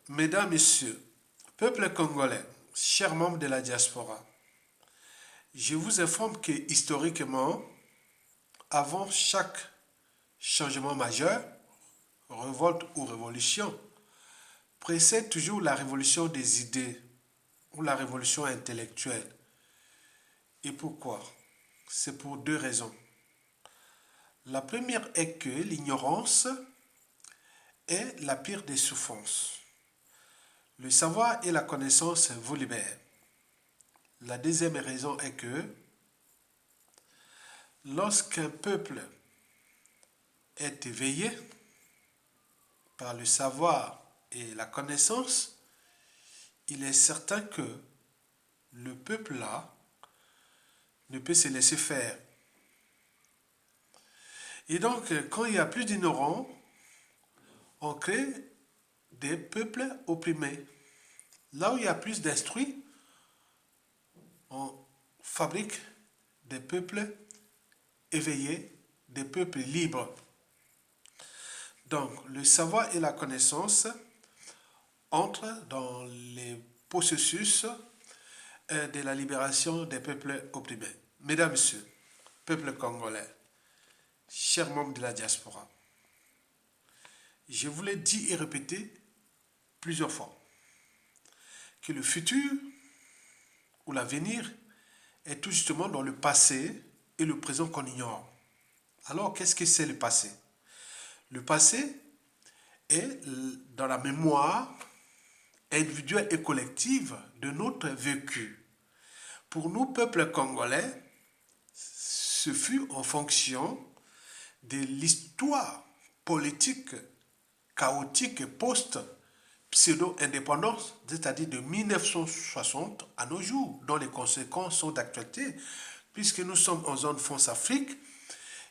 Mesdames, Messieurs, peuple congolais, chers membres de la diaspora, je vous informe que historiquement, avant chaque changement majeur, révolte ou révolution, précède toujours la révolution des idées ou la révolution intellectuelle. Et pourquoi? C'est pour deux raisons. La première est que l'ignorance est la pire des souffrances. Le savoir et la connaissance vous libèrent. La deuxième raison est que lorsqu'un peuple est éveillé par le savoir et la connaissance, il est certain que le peuple-là ne peut se laisser faire. Et donc, quand il y a plus d'ignorants, on crée des peuples opprimés. Là où il y a plus d'instruits, on fabrique des peuples éveillés, des peuples libres. Donc, le savoir et la connaissance entrent dans les processus de la libération des peuples opprimés. Mesdames, Messieurs, peuple congolais, chers membres de la diaspora, je vous l'ai dit et répété plusieurs fois que le futur ou l'avenir est tout justement dans le passé et le présent qu'on ignore. Alors, qu'est-ce que c'est le passé? Le passé est dans la mémoire individuelle et collective de notre vécu. Pour nous, peuple congolais, ce fut en fonction de l'histoire politique chaotique post-pseudo-indépendance, c'est-à-dire de 1960 à nos jours, dont les conséquences sont d'actualité, puisque nous sommes en zone France-Afrique.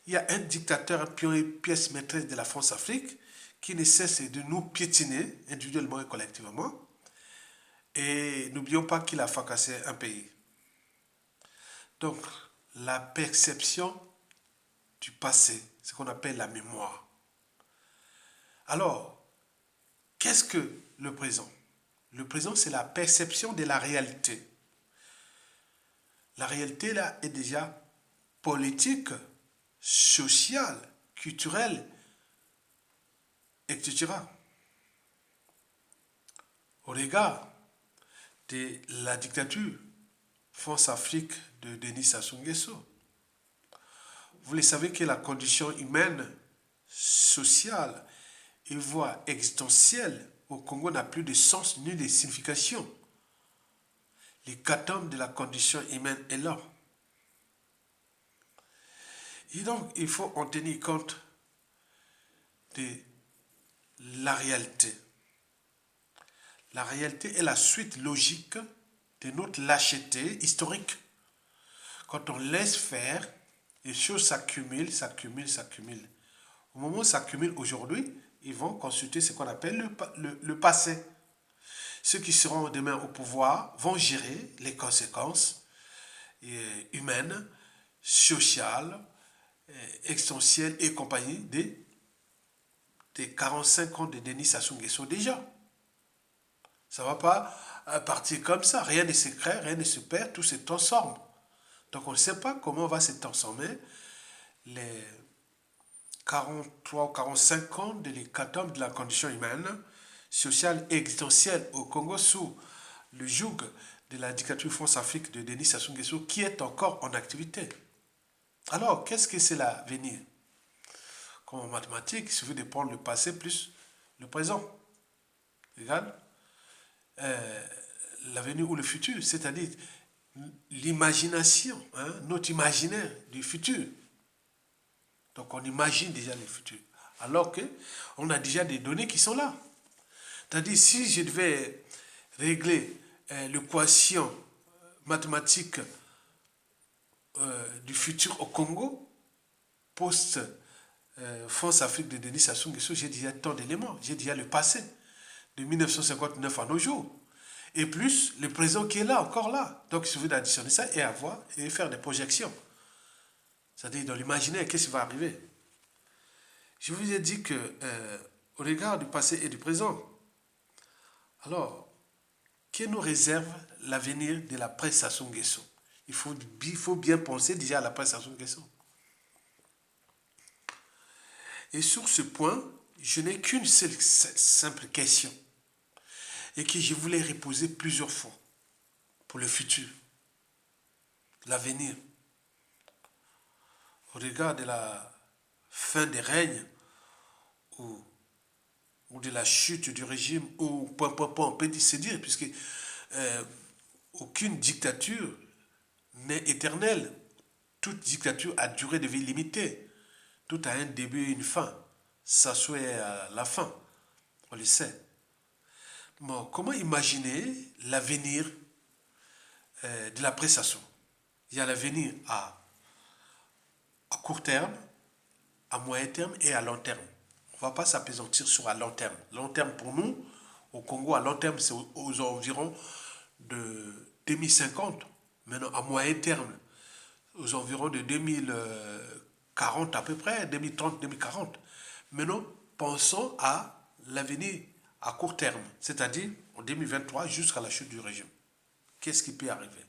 Il y a un dictateur pièce maîtresse de la France-Afrique qui ne cesse de nous piétiner individuellement et collectivement. Et n'oublions pas qu'il a fracassé un pays. Donc, la perception du passé, ce qu'on appelle la mémoire. Alors, qu'est-ce que le présent? Le présent, c'est la perception de la réalité. La réalité, là, est déjà politique, sociale, culturelle, etc. Au regard de la dictature France-Afrique de Denis Sassou Nguesso, vous le savez que la condition humaine, sociale et voire existentielle au Congo n'a plus de sens ni de signification. L'hécatombe de la condition humaine est là. Et donc, il faut en tenir compte de la réalité. La réalité est la suite logique de notre lâcheté historique. Quand on laisse faire, les choses s'accumulent, s'accumulent, s'accumulent. Au moment où s'accumulent aujourd'hui, ils vont consulter ce qu'on appelle le passé. Ceux qui seront demain au pouvoir vont gérer les conséquences humaines, sociales, existentielles et compagnie des 45 ans de Denis Sassou Nguesso déjà. Ça ne va pas partir comme ça. Rien ne se crée, rien ne se perd, tout se transforme. Donc on ne sait pas comment va se transformer les 43 ou 45 ans de l'hécatombe de la condition humaine, sociale et existentielle au Congo sous le joug de la dictature France-Afrique de Denis Sassou Nguesso qui est encore en activité. Alors, qu'est-ce que c'est l'avenir? Comme en mathématiques, il suffit de prendre le passé plus le présent. Égale l'avenir ou le futur, c'est-à-dire l'imagination, notre imaginaire du futur. Donc on imagine déjà le futur. Alors qu'on a déjà des données qui sont là. C'est-à-dire si je devais régler l'équation mathématique du futur au Congo, post-France-Afrique de Denis Sassou Nguesso, j'ai déjà tant d'éléments. J'ai déjà le passé, de 1959 à nos jours. Et plus le présent qui est là, encore là. Donc il suffit d'additionner ça et avoir et faire des projections. C'est-à-dire dans l'imaginaire, qu'est-ce qui va arriver? Je vous ai dit que, au regard du passé et du présent, Alors, que nous réserve l'avenir de la presse Sassou Nguesso? Il faut bien penser déjà à la presse Sassou Nguesso. Et sur ce point, je n'ai qu'une seule simple question et que je voulais reposer plusieurs fois pour le futur, l'avenir. Au regard de la fin des règnes ou, de la chute du régime ou on peut se dire, puisque euh, aucune dictature n'est éternelle. Toute dictature a durée de vie limitée. Tout a un début et une fin. Ça soit à la fin. On le sait. Bon, comment imaginer l'avenir de la prestation? Il y a l'avenir à court terme, à moyen terme et à long terme. On ne va pas s'apaisantir sur à long terme. Long terme pour nous, au Congo, à long terme, c'est aux environs de 2050. Maintenant, à moyen terme, aux environs de 2040 à peu près, 2030, 2040. Maintenant, pensons à l'avenir à court terme, c'est-à-dire en 2023 jusqu'à la chute du régime. Qu'est-ce qui peut arriver?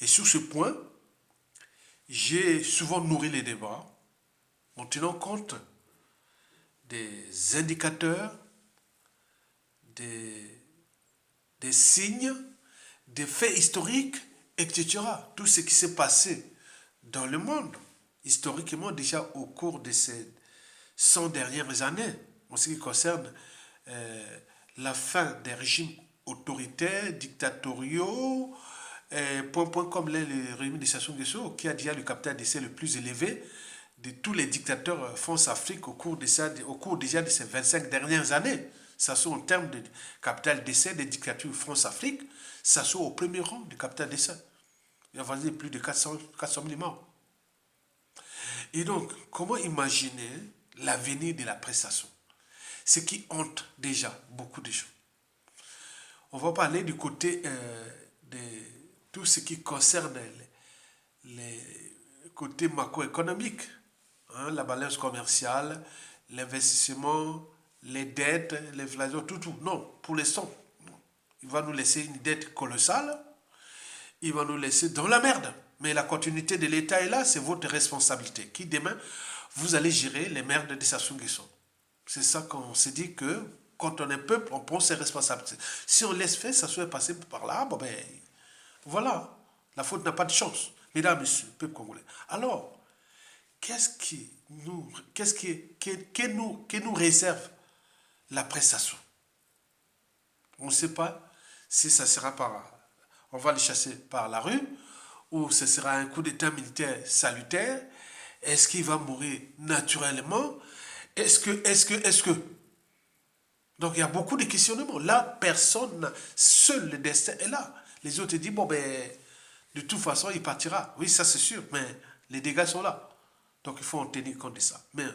Et sur ce point, j'ai souvent nourri les débats en tenant compte des indicateurs, des, des signes, des faits historiques, etc. Tout ce qui s'est passé dans le monde, historiquement déjà au cours de ces 100 dernières années, en ce qui concerne la fin des régimes autoritaires, dictatoriaux, point comme le régime de Sassou Nguesso, qui a déjà le capital d'essai le plus élevé de tous les dictateurs France-Afrique au cours déjà de ces 25 dernières années. Sassou, en termes de capital d'essai des dictatures France-Afrique, Sassou au premier rang du capital d'essai. Il a vendu plus de 400 000 morts. Et donc, comment imaginer l'avenir de la prestation? Ce qui hante déjà beaucoup de gens. On va parler du côté de tout ce qui concerne les côtés macroéconomiques, hein, la balance commerciale, l'investissement, les dettes, l'inflation, tout. Non, pour l'instant, il va nous laisser une dette colossale, il va nous laisser dans la merde. Mais la continuité de l'État est là, c'est votre responsabilité. Qui demain, vous allez gérer les merdes de Sassou Nguesso. C'est ça qu'on s'est dit que quand on est peuple, on prend ses responsabilités. Si on laisse faire, ça soit passé par là, bon ben, voilà. La faute n'a pas de chance. Mesdames, messieurs, peuple congolais. Alors, que nous réserve la prestation? On ne sait pas si ça sera on va les chasser par la rue, ou ce sera un coup d'état militaire salutaire. Est-ce qu'il va mourir naturellement? Est-ce que... Donc il y a beaucoup de questionnements. Là, personne, seul le destin est là. Les autres disent, bon ben, de toute façon, il partira. Oui, ça c'est sûr, mais les dégâts sont là. Donc il faut en tenir compte de ça. Mais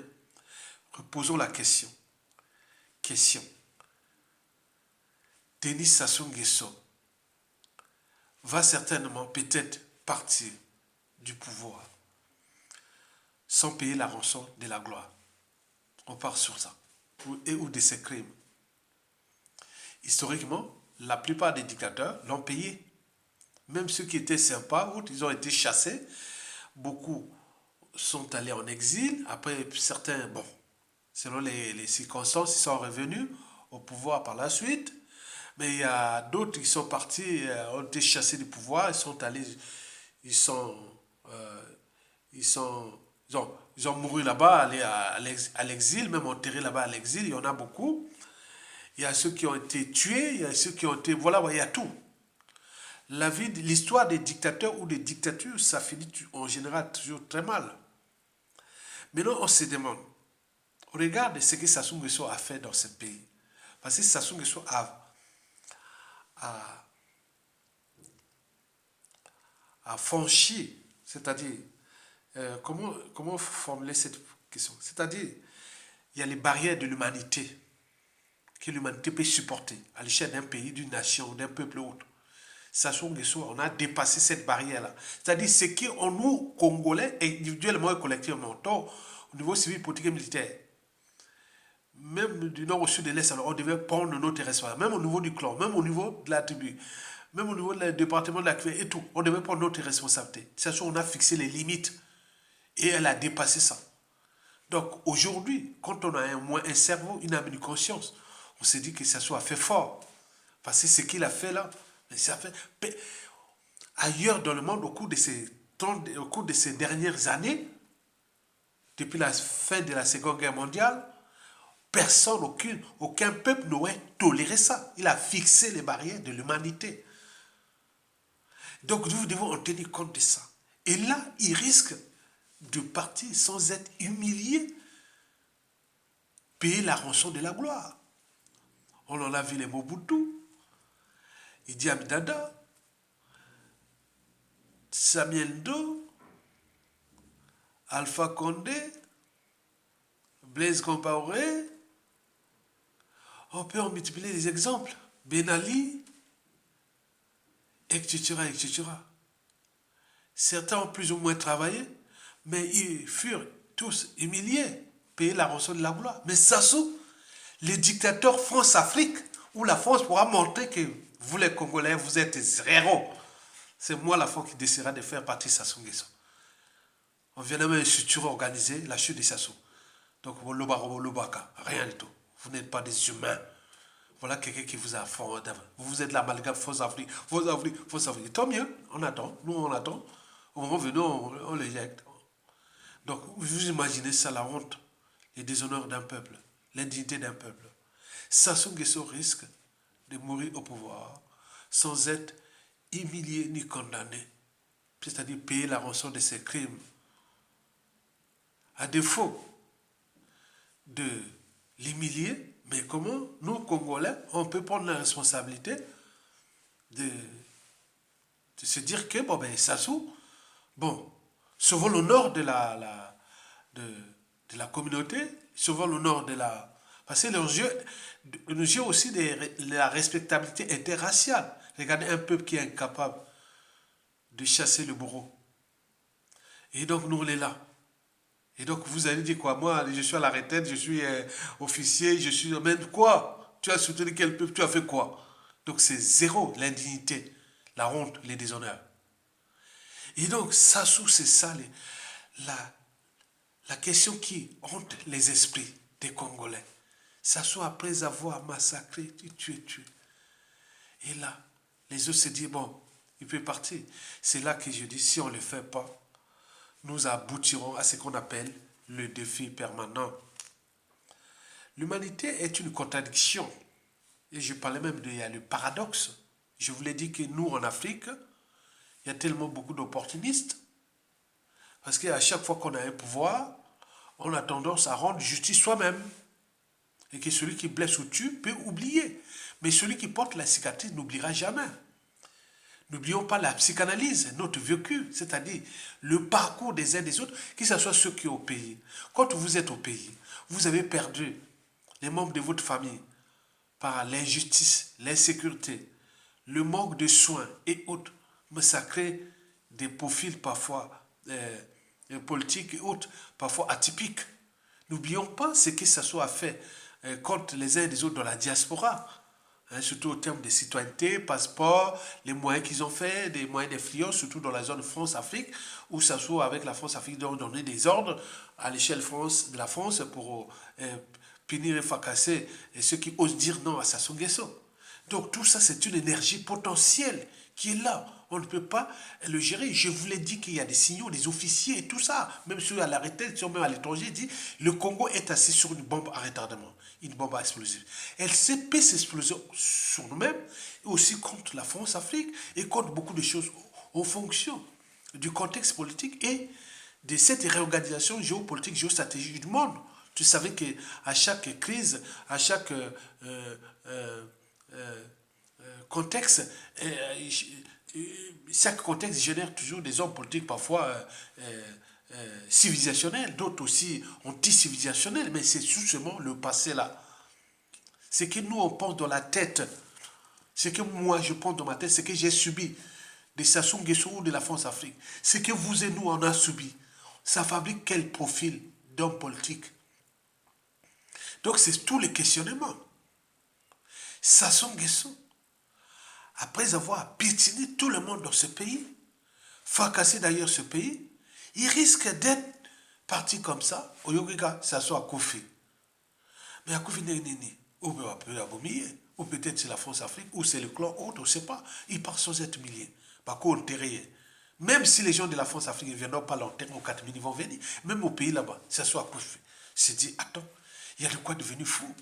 reposons la question. Question. Denis Sassou Nguesso va certainement peut-être partir du pouvoir sans payer la rançon de la gloire. On part sur ça. Ou de ses crimes. Historiquement, la plupart des dictateurs l'ont payé. Même ceux qui étaient sympas, ils ont été chassés. Beaucoup sont allés en exil. Après, certains, bon, selon les circonstances, ils sont revenus au pouvoir par la suite. Mais il y a d'autres qui sont partis, ont été chassés du pouvoir, ils sont allés, ils sont, euh, ils ont mouru là-bas, allés à l'exil, même enterrés là-bas à l'exil, il y en a beaucoup. Il y a ceux qui ont été tués, il y a ceux qui ont été, voilà, il y a tout. L'histoire des dictateurs ou des dictatures, ça finit en général toujours très mal. Maintenant, on se demande, on regarde ce que Sassou Nguesso a fait dans ce pays. Parce que Sassou Nguesso a franchi, c'est-à-dire, comment formuler cette question? C'est-à-dire, il y a les barrières de l'humanité que l'humanité peut supporter à l'échelle d'un pays, d'une nation, d'un peuple ou autre. Sassou Nguesso, on a dépassé cette barrière-là. C'est-à-dire, ce qui en nous, Congolais, individuellement et collectivement, au niveau civil, politique et militaire, même du nord au sud de l'est, alors on devait prendre notre responsabilité, même au niveau du clan, même au niveau de la tribu, même au niveau du département de la cueille et tout, on devait prendre notre responsabilité. C'est ça, on a fixé les limites et elle a dépassé ça. Donc aujourd'hui, quand on a un cerveau, une âme, une conscience, on s'est dit que ça soit fait fort. Parce que ce qu'il a fait là, ça fait. Ailleurs dans le monde, au cours de ces dernières années, depuis la fin de la Seconde Guerre mondiale, personne, aucun peuple n'aurait toléré ça. Il a fixé les barrières de l'humanité. Donc nous devons en tenir compte de ça. Et là, il risque de partir sans être humilié, payer la rançon de la gloire. On en a vu les Mobutu, Idi Amin Dada, Samuel Doe, Alpha Condé, Blaise Compaoré. On peut en multiplier les exemples. Ben Ali, etc., etc. Certains ont plus ou moins travaillé, mais ils furent tous humiliés, payés la rançon de la gloire. Mais Sassou, le dictateur France-Afrique, où la France pourra montrer que vous les Congolais, vous êtes zéro. C'est moi la France qui décidera de faire partie de Sassou Nguesso. On vient de même une structure organisée, la chute de Sassou. Donc, rien du tout. Vous n'êtes pas des humains. Voilà quelqu'un qui vous a fondé. Vous êtes l'amalgame fausse Afrique, fausse Afrique, fausse Afrique. Tant mieux, on attend. Nous, on attend. Au moment venu, on l'éjecte. Donc, vous imaginez ça, la honte, les déshonneurs d'un peuple, l'indignité d'un peuple. Sassou Nguesso risque de mourir au pouvoir sans être humilié ni condamné. C'est-à-dire payer la rançon de ses crimes. À défaut de l'humilier, mais comment nous, Congolais, on peut prendre la responsabilité de se dire que, bon, ben, Sassou, bon, sauvons l'honneur de la communauté, sauvons l'honneur de la... Parce que le jeu aussi de la respectabilité interraciale. Regardez un peuple qui est incapable de chasser le bourreau. Et donc, nous, on est là. Et donc, vous allez dire quoi? Moi, je suis à la retraite, je suis officier, je suis... Même quoi? Tu as soutenu quel peuple? Tu as fait quoi? Donc, c'est zéro, l'indignité, la honte, les déshonneurs. Et donc, Sassou, c'est ça, la question qui hante les esprits des Congolais. Sassou, après avoir massacré, tué. Et là, les autres se disent, bon, il peut partir. C'est là que je dis, si on ne le fait pas, nous aboutirons à ce qu'on appelle le défi permanent. L'humanité est une contradiction. Et je parlais même il y a le paradoxe. Je vous l'ai dit que nous, en Afrique, il y a tellement beaucoup d'opportunistes. Parce qu'à chaque fois qu'on a un pouvoir, on a tendance à rendre justice soi-même. Et que celui qui blesse ou tue peut oublier. Mais celui qui porte la cicatrice n'oubliera jamais. N'oublions pas la psychanalyse, notre vécu, c'est-à-dire le parcours des uns des autres, que ce soit ceux qui sont au pays. Quand vous êtes au pays, vous avez perdu les membres de votre famille par l'injustice, l'insécurité, le manque de soins et autres, massacrer des profils parfois politiques et autres, parfois atypiques. N'oublions pas ce que ça soit fait contre les uns et les autres dans la diaspora. Surtout au terme de citoyenneté, passeport, les moyens qu'ils ont fait, des moyens d'influence, surtout dans la zone France-Afrique, où ça soit avec la France-Afrique, donc donner des ordres à l'échelle de la France pour punir et fracasser ceux qui osent dire non à Sassou Nguesso. Donc tout ça, c'est une énergie potentielle qui est là. On ne peut pas le gérer. Je vous l'ai dit qu'il y a des signaux, des officiers et tout ça. Même ceux à la retraite, même à l'étranger, dit le Congo est assis sur une bombe à retardement, une bombe à explosive. Elle peut s'exploser sur nous-mêmes et aussi contre la France-Afrique et contre beaucoup de choses en fonction du contexte politique et de cette réorganisation géopolitique, géostratégique du monde. Tu savais qu'à chaque crise, à chaque contexte, chaque contexte génère toujours des hommes politiques parfois civilisationnels, d'autres aussi anti-civilisationnels, mais c'est justement le passé là. Ce que nous on pense dans la tête, ce que moi je pense dans ma tête, ce que j'ai subi de Sassou Nguesso ou de la France-Afrique, ce que vous et nous on a subi, ça fabrique quel profil d'homme politique? Donc c'est tous les questionnements. Sassou Nguesso, après avoir piétiné tout le monde dans ce pays, fracassé d'ailleurs ce pays, il risque d'être parti comme ça, au Yogiga, ça soit Koufi. Mais à Koufi Nini, ou ou peut-être c'est la France-Afrique, ou c'est le clan autre, on ne sait pas. Il part sans être millier. Par contre, enterré. Même si les gens de la France-Afrique ne viendront pas l'enterrer au 4000, ils vont venir. Même au pays là-bas, ça soit Koufi. C'est dit, attends, il y a de quoi devenir fou.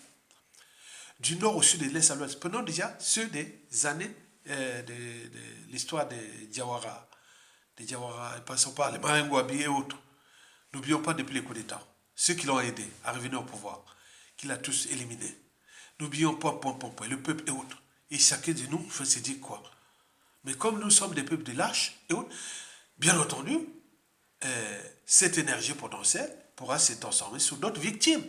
Du nord au sud, de l'est à l'ouest. Prenons déjà ceux des années de l'histoire des Diawara. Des Diawara, passons par les Marengwabi et autres. N'oublions pas depuis les coups d'État. Ceux qui l'ont aidé à revenir au pouvoir, qu'il a tous éliminés. N'oublions pas, le peuple et autres. Et chacun de nous fait se dire quoi. Mais comme nous sommes des peuples de lâches et autres, bien entendu, cette énergie potentielle pourra se transformer sur d'autres victimes.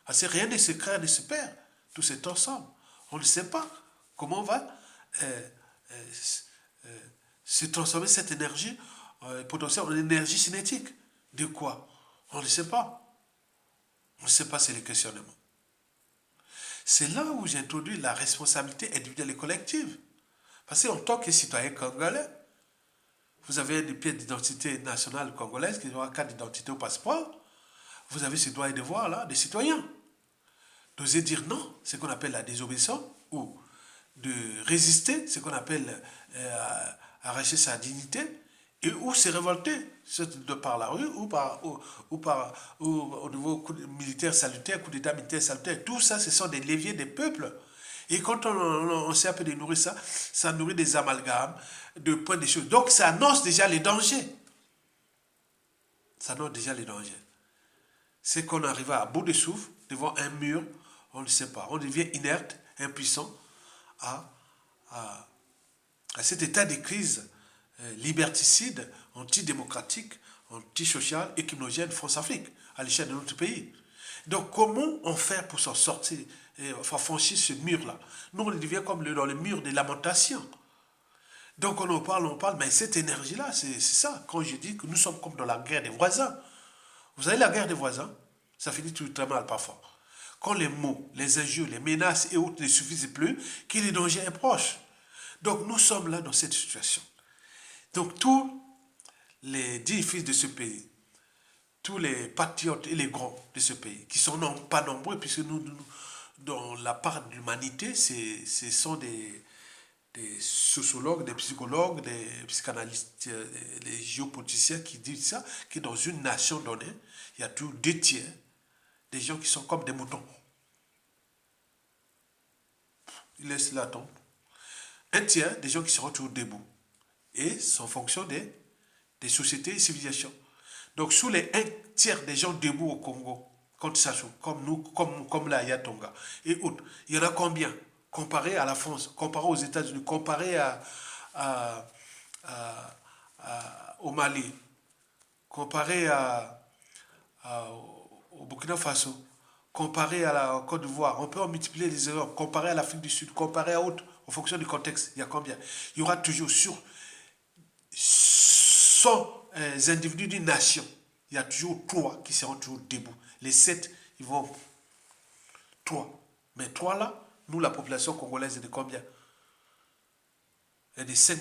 Parce que rien ne se crée, ne se perd. Tout c'est ensemble. On ne sait pas comment on va se transformer cette énergie potentielle en énergie cinétique. De quoi? On ne sait pas. On ne sait pas, c'est le questionnement. C'est là où j'introduis la responsabilité individuelle et collective. Parce qu'en tant que citoyen congolais, vous avez des pièces d'identité nationale congolaise qui ont un carte d'identité au passeport. Vous avez ces droits et devoirs là des citoyens. D'oser dire non, ce qu'on appelle la désobéissance, ou de résister, ce qu'on appelle arracher sa dignité, et ou se révolter, par la rue, ou au niveau militaire salutaire, coup d'état militaire salutaire. Tout ça, ce sont des leviers des peuples. Et quand on sait un peu de nourrir ça, ça nourrit des amalgames, de points des choses. Donc ça annonce déjà les dangers. Ça annonce déjà les dangers. C'est qu'on arrive à bout de souffle, devant un mur, on ne sait pas. On devient inerte, impuissant à cet état de crise liberticide, antidémocratique, antisocial et criminogène France-Afrique, à l'échelle de notre pays. Donc comment on fait pour s'en sortir, franchir ce mur-là? Nous, on devient comme dans le mur des lamentations. Donc on parle, mais cette énergie-là, c'est ça. Quand je dis que nous sommes comme dans la guerre des voisins. Vous savez, la guerre des voisins, ça finit tout très mal parfois. Quand les mots, les injures, les menaces et autres ne suffisent plus, que le danger est proche. Donc nous sommes là dans cette situation. Donc tous les 10 fils de ce pays, tous les patriotes et les grands de ce pays, qui sont pas nombreux, puisque nous dans la part de l'humanité, ce sont des sociologues, des psychologues, des psychanalystes, des géopoliticiens qui disent ça, que dans une nation donnée, il y a toujours 2 tiers des gens qui sont comme des moutons. Ils laissent là tomber. 1 tiers des gens qui seront toujours debout. Et c'est en fonction des sociétés et civilisations. Donc, sous les 1 tiers des gens debout au Congo, contre Sassou, comme nous, comme là, Yatonga, et autres, il y en a combien? Comparé à la France, comparé aux États-Unis, comparé au Mali, comparé au Burkina Faso, comparé à la Côte d'Ivoire, on peut en multiplier les erreurs, comparé à l'Afrique du Sud, comparé à autres, en fonction du contexte, il y a combien? Il y aura toujours sur 100 individus d'une nation, il y a toujours 3 qui seront toujours debout. Les 7, ils vont 3. Mais 3 là, nous, la population congolaise est de combien? Il y a des 5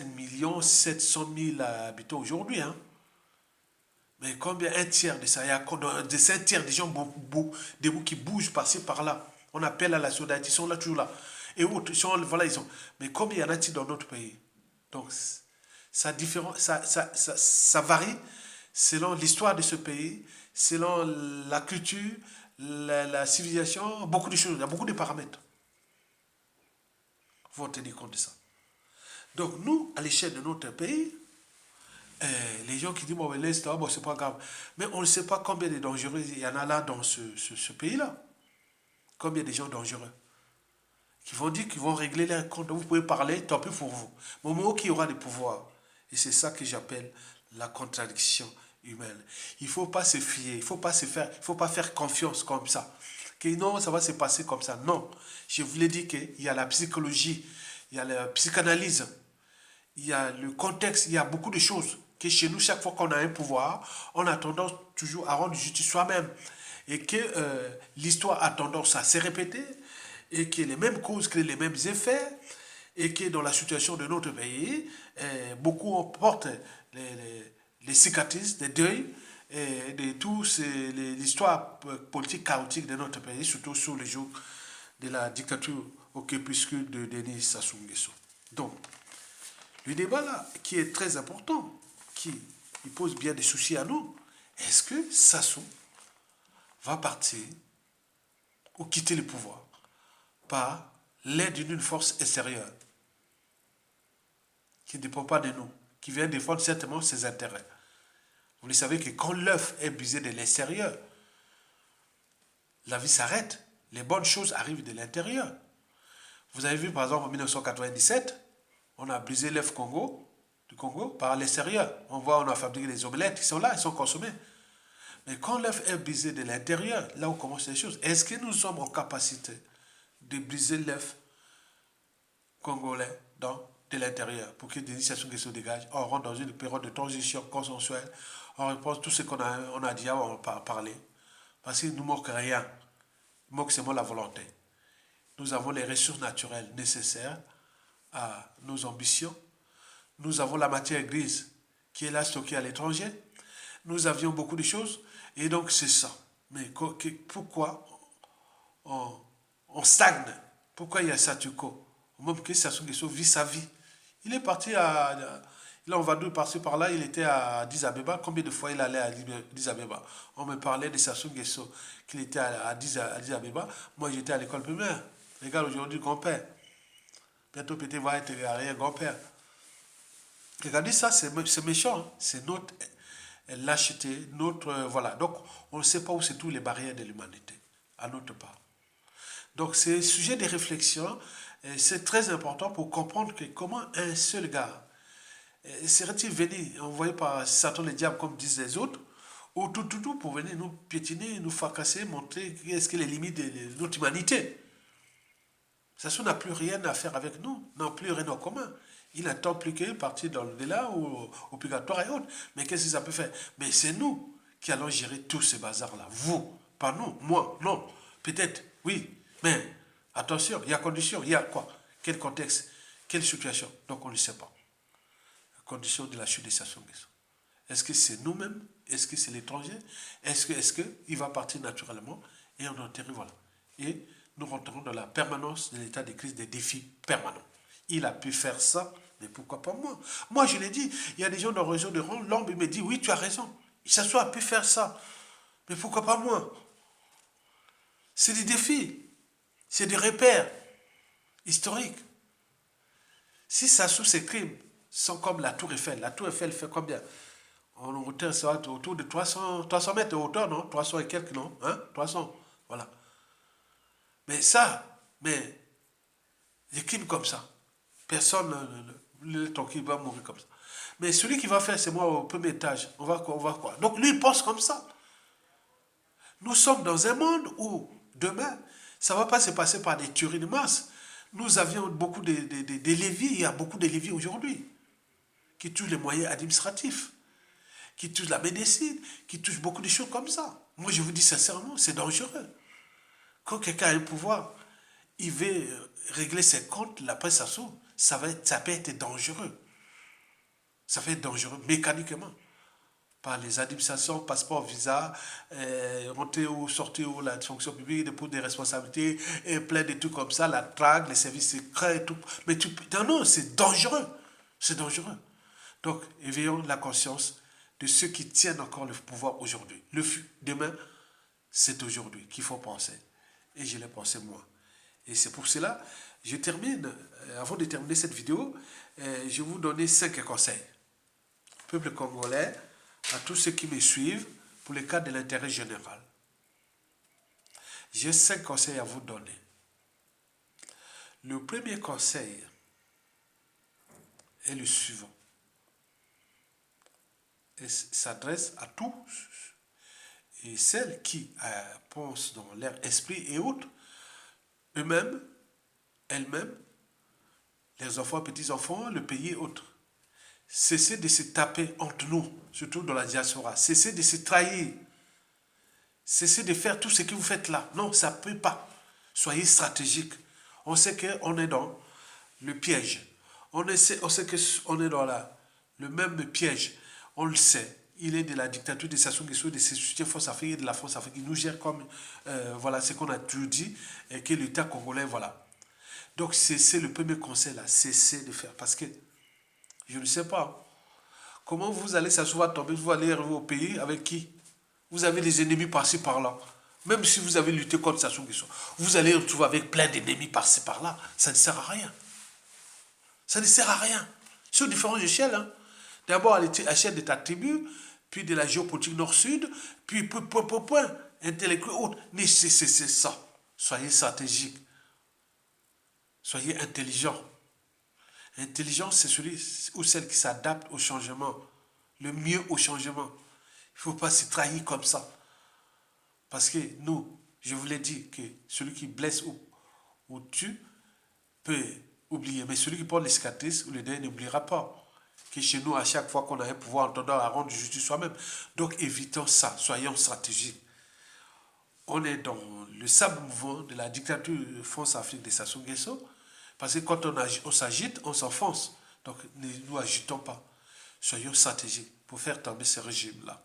700 000 habitants aujourd'hui. Hein? Mais combien? 1 tiers de ça. Il y a des 5 tiers des gens debout qui bougent par-ci, par-là. On appelle à la solidarité. Ils sont là, toujours là. Et autres, voilà, ils sont. Mais combien y en a-t-il dans notre pays? Donc, ça varie selon l'histoire de ce pays, selon la culture, la civilisation, beaucoup de choses. Il y a beaucoup de paramètres. Il faut tenir compte de ça. Donc, nous, à l'échelle de notre pays, les gens qui disent, bon, l'Est, bon, c'est pas grave. Mais on ne sait pas combien de dangereux il y en a là dans ce pays-là. Combien de gens dangereux qui vont dire qu'ils vont régler les comptes. Vous pouvez parler, tant pis pour vous. Mais au moment qu'il y aura des pouvoirs, et c'est ça que j'appelle la contradiction humaine. Il ne faut pas se fier, il ne faut pas faire confiance comme ça. Que non, ça va se passer comme ça. Non. Je vous l'ai dit qu'il y a la psychologie, il y a la psychanalyse, il y a le contexte, il y a beaucoup de choses. Que chez nous, chaque fois qu'on a un pouvoir, on a tendance toujours à rendre justice soi-même. et que l'histoire a tendance à se répéter et que les mêmes causes créent les mêmes effets et que dans la situation de notre pays, beaucoup portent les cicatrices, les deuils et de toute l'histoire politique chaotique de notre pays, surtout sous le joug de la dictature au crépuscule de Denis Sassou Nguesso. Donc, le débat là, qui est très important, qui pose bien des soucis à nous, est-ce que Sassou va partir ou quitter le pouvoir par l'aide d'une force extérieure qui ne dépend pas de nous, qui vient défendre certainement ses intérêts. Vous le savez que quand l'œuf est brisé de l'extérieur, la vie s'arrête. Les bonnes choses arrivent de l'intérieur. Vous avez vu par exemple en 1997, on a brisé l'œuf du Congo par l'extérieur. On a fabriqué des omelettes, ils sont là, ils sont consommés. Mais quand l'œuf est brisé de l'intérieur, là où commencent les choses, est-ce que nous sommes en capacité de briser l'œuf congolais de l'intérieur pour que des initiations se dégagent? On rentre dans une période de transition consensuelle, on répond tout ce qu'on a dit avant parler, parce qu'il ne nous manque rien. Il manque seulement la volonté. Nous avons les ressources naturelles nécessaires à nos ambitions. Nous avons la matière grise qui est là stockée à l'étranger. Nous avions beaucoup de choses. Et donc c'est ça. Mais pourquoi on stagne? Pourquoi il y a statu quo? Même que Sassou Nguesso vit sa vie. Il est parti Là, on va d'où passer par là, il était à Addis Abeba. Combien de fois il allait à Addis Abeba? On me parlait de Sassou Nguesso, qu'il était à Addis Abeba. Moi, j'étais à l'école primaire. Regarde aujourd'hui, grand-père. Bientôt, peut-être, va être arrière-grand-père. Regardez ça, c'est méchant. Hein. C'est notre lâcheté, voilà. Donc, on ne sait pas où se trouvent les barrières de l'humanité, à notre part. Donc, c'est sujet de réflexion. C'est très important pour comprendre que comment un seul gars serait-il venu, envoyé par Satan le diable, comme disent les autres, ou tout pour venir nous piétiner, nous fracasser, montrer qu'est-ce que les limites de notre humanité. Ça n'a plus rien à faire avec nous, n'a plus rien en commun. Il n'attend plus que partir dans le delà ou au purgatoire et autres. Mais qu'est-ce que ça peut faire? Mais c'est nous qui allons gérer tous ces bazars-là. Vous, pas nous, moi, non. Peut-être, oui, mais attention, il y a condition, il y a quoi? Quel contexte? Quelle situation? Donc on ne sait pas. Condition de la chute de Sassou Nguesso. Est-ce que c'est nous-mêmes? Est-ce que c'est l'étranger? Est-ce qu'il va partir naturellement? Et on enterre, voilà. Et nous rentrons dans la permanence de l'état de crise, des défis permanents. Il a pu faire ça, mais pourquoi pas moi? Moi, je l'ai dit, il y a des gens dans la région de Rome, l'homme me dit, oui, tu as raison. Sassou a pu faire ça, mais pourquoi pas moi? C'est des défis, c'est des repères historiques. Si Sassou s'écrime, sont comme la tour Eiffel. La tour Eiffel fait combien? En hauteur, c'est autour de 300 mètres de hauteur, non? 300 et quelques, non? Hein? 300, voilà. Mais des crimes comme ça, personne ne tranquille va mourir comme ça. Mais celui qui va faire, c'est moi au premier étage. On va quoi? Donc lui, il pense comme ça. Nous sommes dans un monde où, demain, ça ne va pas se passer par des tueries de masse. Nous avions beaucoup de lévis, il y a beaucoup de lévis aujourd'hui, qui touchent les moyens administratifs, qui touchent la médecine, qui touchent beaucoup de choses comme ça. Moi, je vous dis sincèrement, c'est dangereux. Quand quelqu'un a un pouvoir, il veut régler ses comptes, la presse Sassou, ça peut être dangereux. Ça peut être dangereux mécaniquement. Par les administrations, passeport, visa, rentrer ou sortir ou la fonction publique, pour des responsabilités, et plein de trucs comme ça, la traque, les services secrets et tout. Mais non, c'est dangereux. C'est dangereux. Donc, éveillons la conscience de ceux qui tiennent encore le pouvoir aujourd'hui. Demain, c'est aujourd'hui qu'il faut penser. Et je l'ai pensé moi. Et c'est pour cela, je termine, avant de terminer cette vidéo, je vais vous donner 5 conseils. Peuple congolais, à tous ceux qui me suivent, pour le cas de l'intérêt général. J'ai 5 conseils à vous donner. Le premier conseil est le suivant. Et s'adresse à tous et celles qui pensent dans leur esprit et autres, eux-mêmes, elles-mêmes, les enfants, petits-enfants, le pays et autres. Cessez de se taper entre nous, surtout dans la diaspora. Cessez de se trahir. Cessez de faire tout ce que vous faites là. Non, ça ne peut pas. Soyez stratégique. On sait qu'on est dans le piège. On sait qu'on est dans le même piège. On le sait. Il est de la dictature de Sassou Nguesso, de ses soutiens force Afrique et de la France Afrique. Il nous gère comme, voilà, ce qu'on a toujours dit, et que l'État congolais, voilà. Donc, c'est le premier conseil là. Cessez de faire. Parce que, je ne sais pas, comment vous allez s'asseoir, tomber, vous allez arriver au pays avec qui? Vous avez des ennemis par-ci, par-là. Même si vous avez lutté contre Sassou Nguesso, vous allez retrouver avec plein d'ennemis par-ci, par-là. Ça ne sert à rien. Ça ne sert à rien. Sur différentes échelles. Hein. D'abord à l'échelle de ta tribu, puis de la géopolitique nord-sud, puis point, intellectuel, autre. Mais c'est ça. Soyez stratégique. Soyez intelligent. Intelligent, c'est celui ou celle qui s'adapte au changement. Le mieux au changement. Il ne faut pas se trahir comme ça. Parce que nous, je vous l'ai dit, que celui qui blesse ou tue peut oublier. Mais celui qui porte les cicatrices ou le deuil n'oubliera pas. Que chez nous, à chaque fois qu'on a un pouvoir, on doit rendre justice soi-même. Donc évitons ça, soyons stratégiques. On est dans le sable mouvant de la dictature France-Afrique de Sassou Nguesso. Parce que quand on s'agite, on s'enfonce. Donc ne nous agitons pas. Soyons stratégiques pour faire tomber ce régime-là,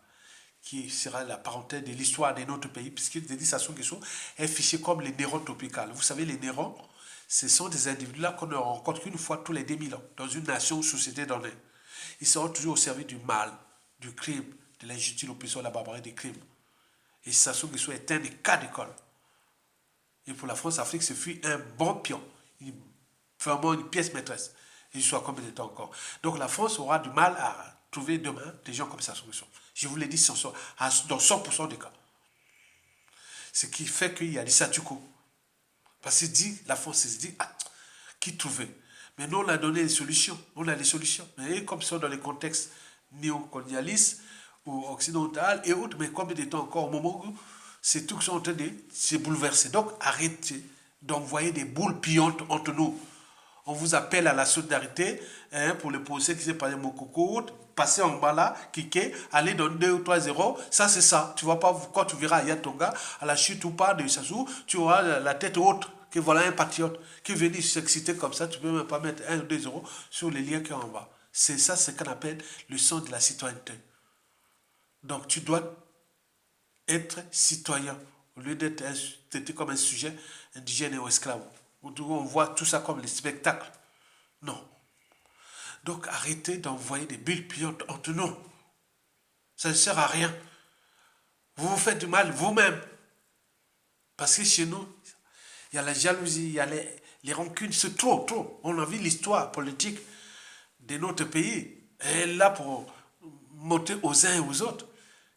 qui sera la parenthèse de l'histoire de notre pays, puisque Sassou Nguesso est fiché comme les Nérons tropicaux. Vous savez, les Nérons, ce sont des individus-là qu'on ne rencontre qu'une fois tous les 2000 ans, dans une nation ou société donnée. Ils seront toujours au service du mal, du crime, de l'injustice, l'oppression, la barbarie, des crimes. Et Sassou Nguesso est un des cas d'école. Et pour la France-Afrique, ce fut un bon pion, vraiment une pièce maîtresse. Et je suis combien de temps encore. Donc la France aura du mal à trouver demain des gens comme Sassou Nguesso. Je vous l'ai dit, dans 100% des cas. Ce qui fait qu'il y a des statu quo. Parce que la France se dit, ah, qui trouver? Mais nous, on a donné des solutions. On a des solutions. Mais comme ça, dans les contextes néocolonialistes ou occidentaux et autres, mais combien de temps encore, au moment où c'est tout qui sont en train de se bouleverser. Donc, arrêtez d'envoyer des boules pillantes entre nous. On vous appelle à la solidarité pour le procès qui s'est passé à Mokoko, passer en bas là, cliquer, aller dans 2 ou 3 zéros. Ça, c'est ça. Tu vois pas, quand tu verras Yatonga, à la chute ou pas de Sassou, tu auras la tête haute. Que voilà un patriote qui vient s'exciter comme ça, tu peux même pas mettre 1 ou 2 euros sur les liens qui sont en bas. C'est ça ce qu'on appelle le sens de la citoyenneté. Donc tu dois être citoyen au lieu d'être traité comme un sujet indigène ou esclave. On voit tout ça comme les spectacles. Non. Donc arrêtez d'envoyer des bulles pillantes entre nous. Ça ne sert à rien. Vous vous faites du mal vous-même. Parce que chez nous, il y a la jalousie, il y a les rancunes, c'est trop. On a vu l'histoire politique de notre pays. Et là, pour monter aux uns et aux autres,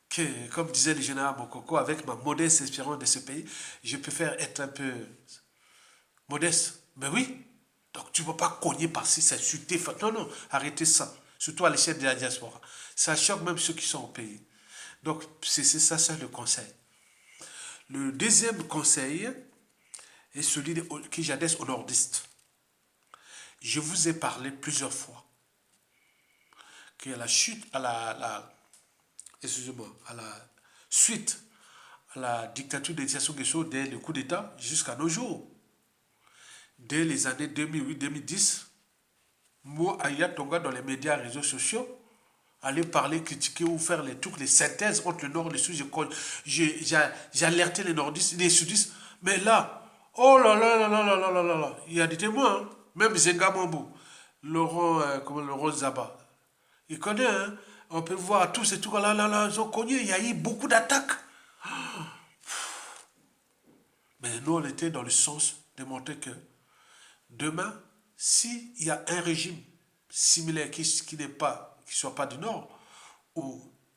que, comme disait le général Mokoko, avec ma modeste expérience de ce pays, je préfère être un peu modeste. Ben oui. Donc tu ne peux pas cogner par-ci, s'insulter. Non, arrêtez ça. Surtout à l'échelle de la diaspora. Ça choque même ceux qui sont au pays. Donc c'est ça, c'est le conseil. Le deuxième conseil est celui qui j'adresse aux nordistes. Je vous ai parlé plusieurs fois que la chute, à la suite à la dictature de Sassou Nguesso dès le coup d'État jusqu'à nos jours, dès les années 2008-2010, moi, Aya Tonga, dans les médias et réseaux sociaux, aller parler, critiquer ou faire les synthèses entre le nord et le sud. J'ai alerté les nordistes, les sudistes, mais là, oh là là là là là là là là là. Il y a des témoins, hein. Même Zenga Mambo, Laurent Zaba. Il connaît, hein. On peut voir tous ces trucs là, ils ont connu. Il y a eu beaucoup d'attaques. Mais nous, on était dans le sens de montrer que demain, s'il y a un régime similaire qui soit pas du Nord,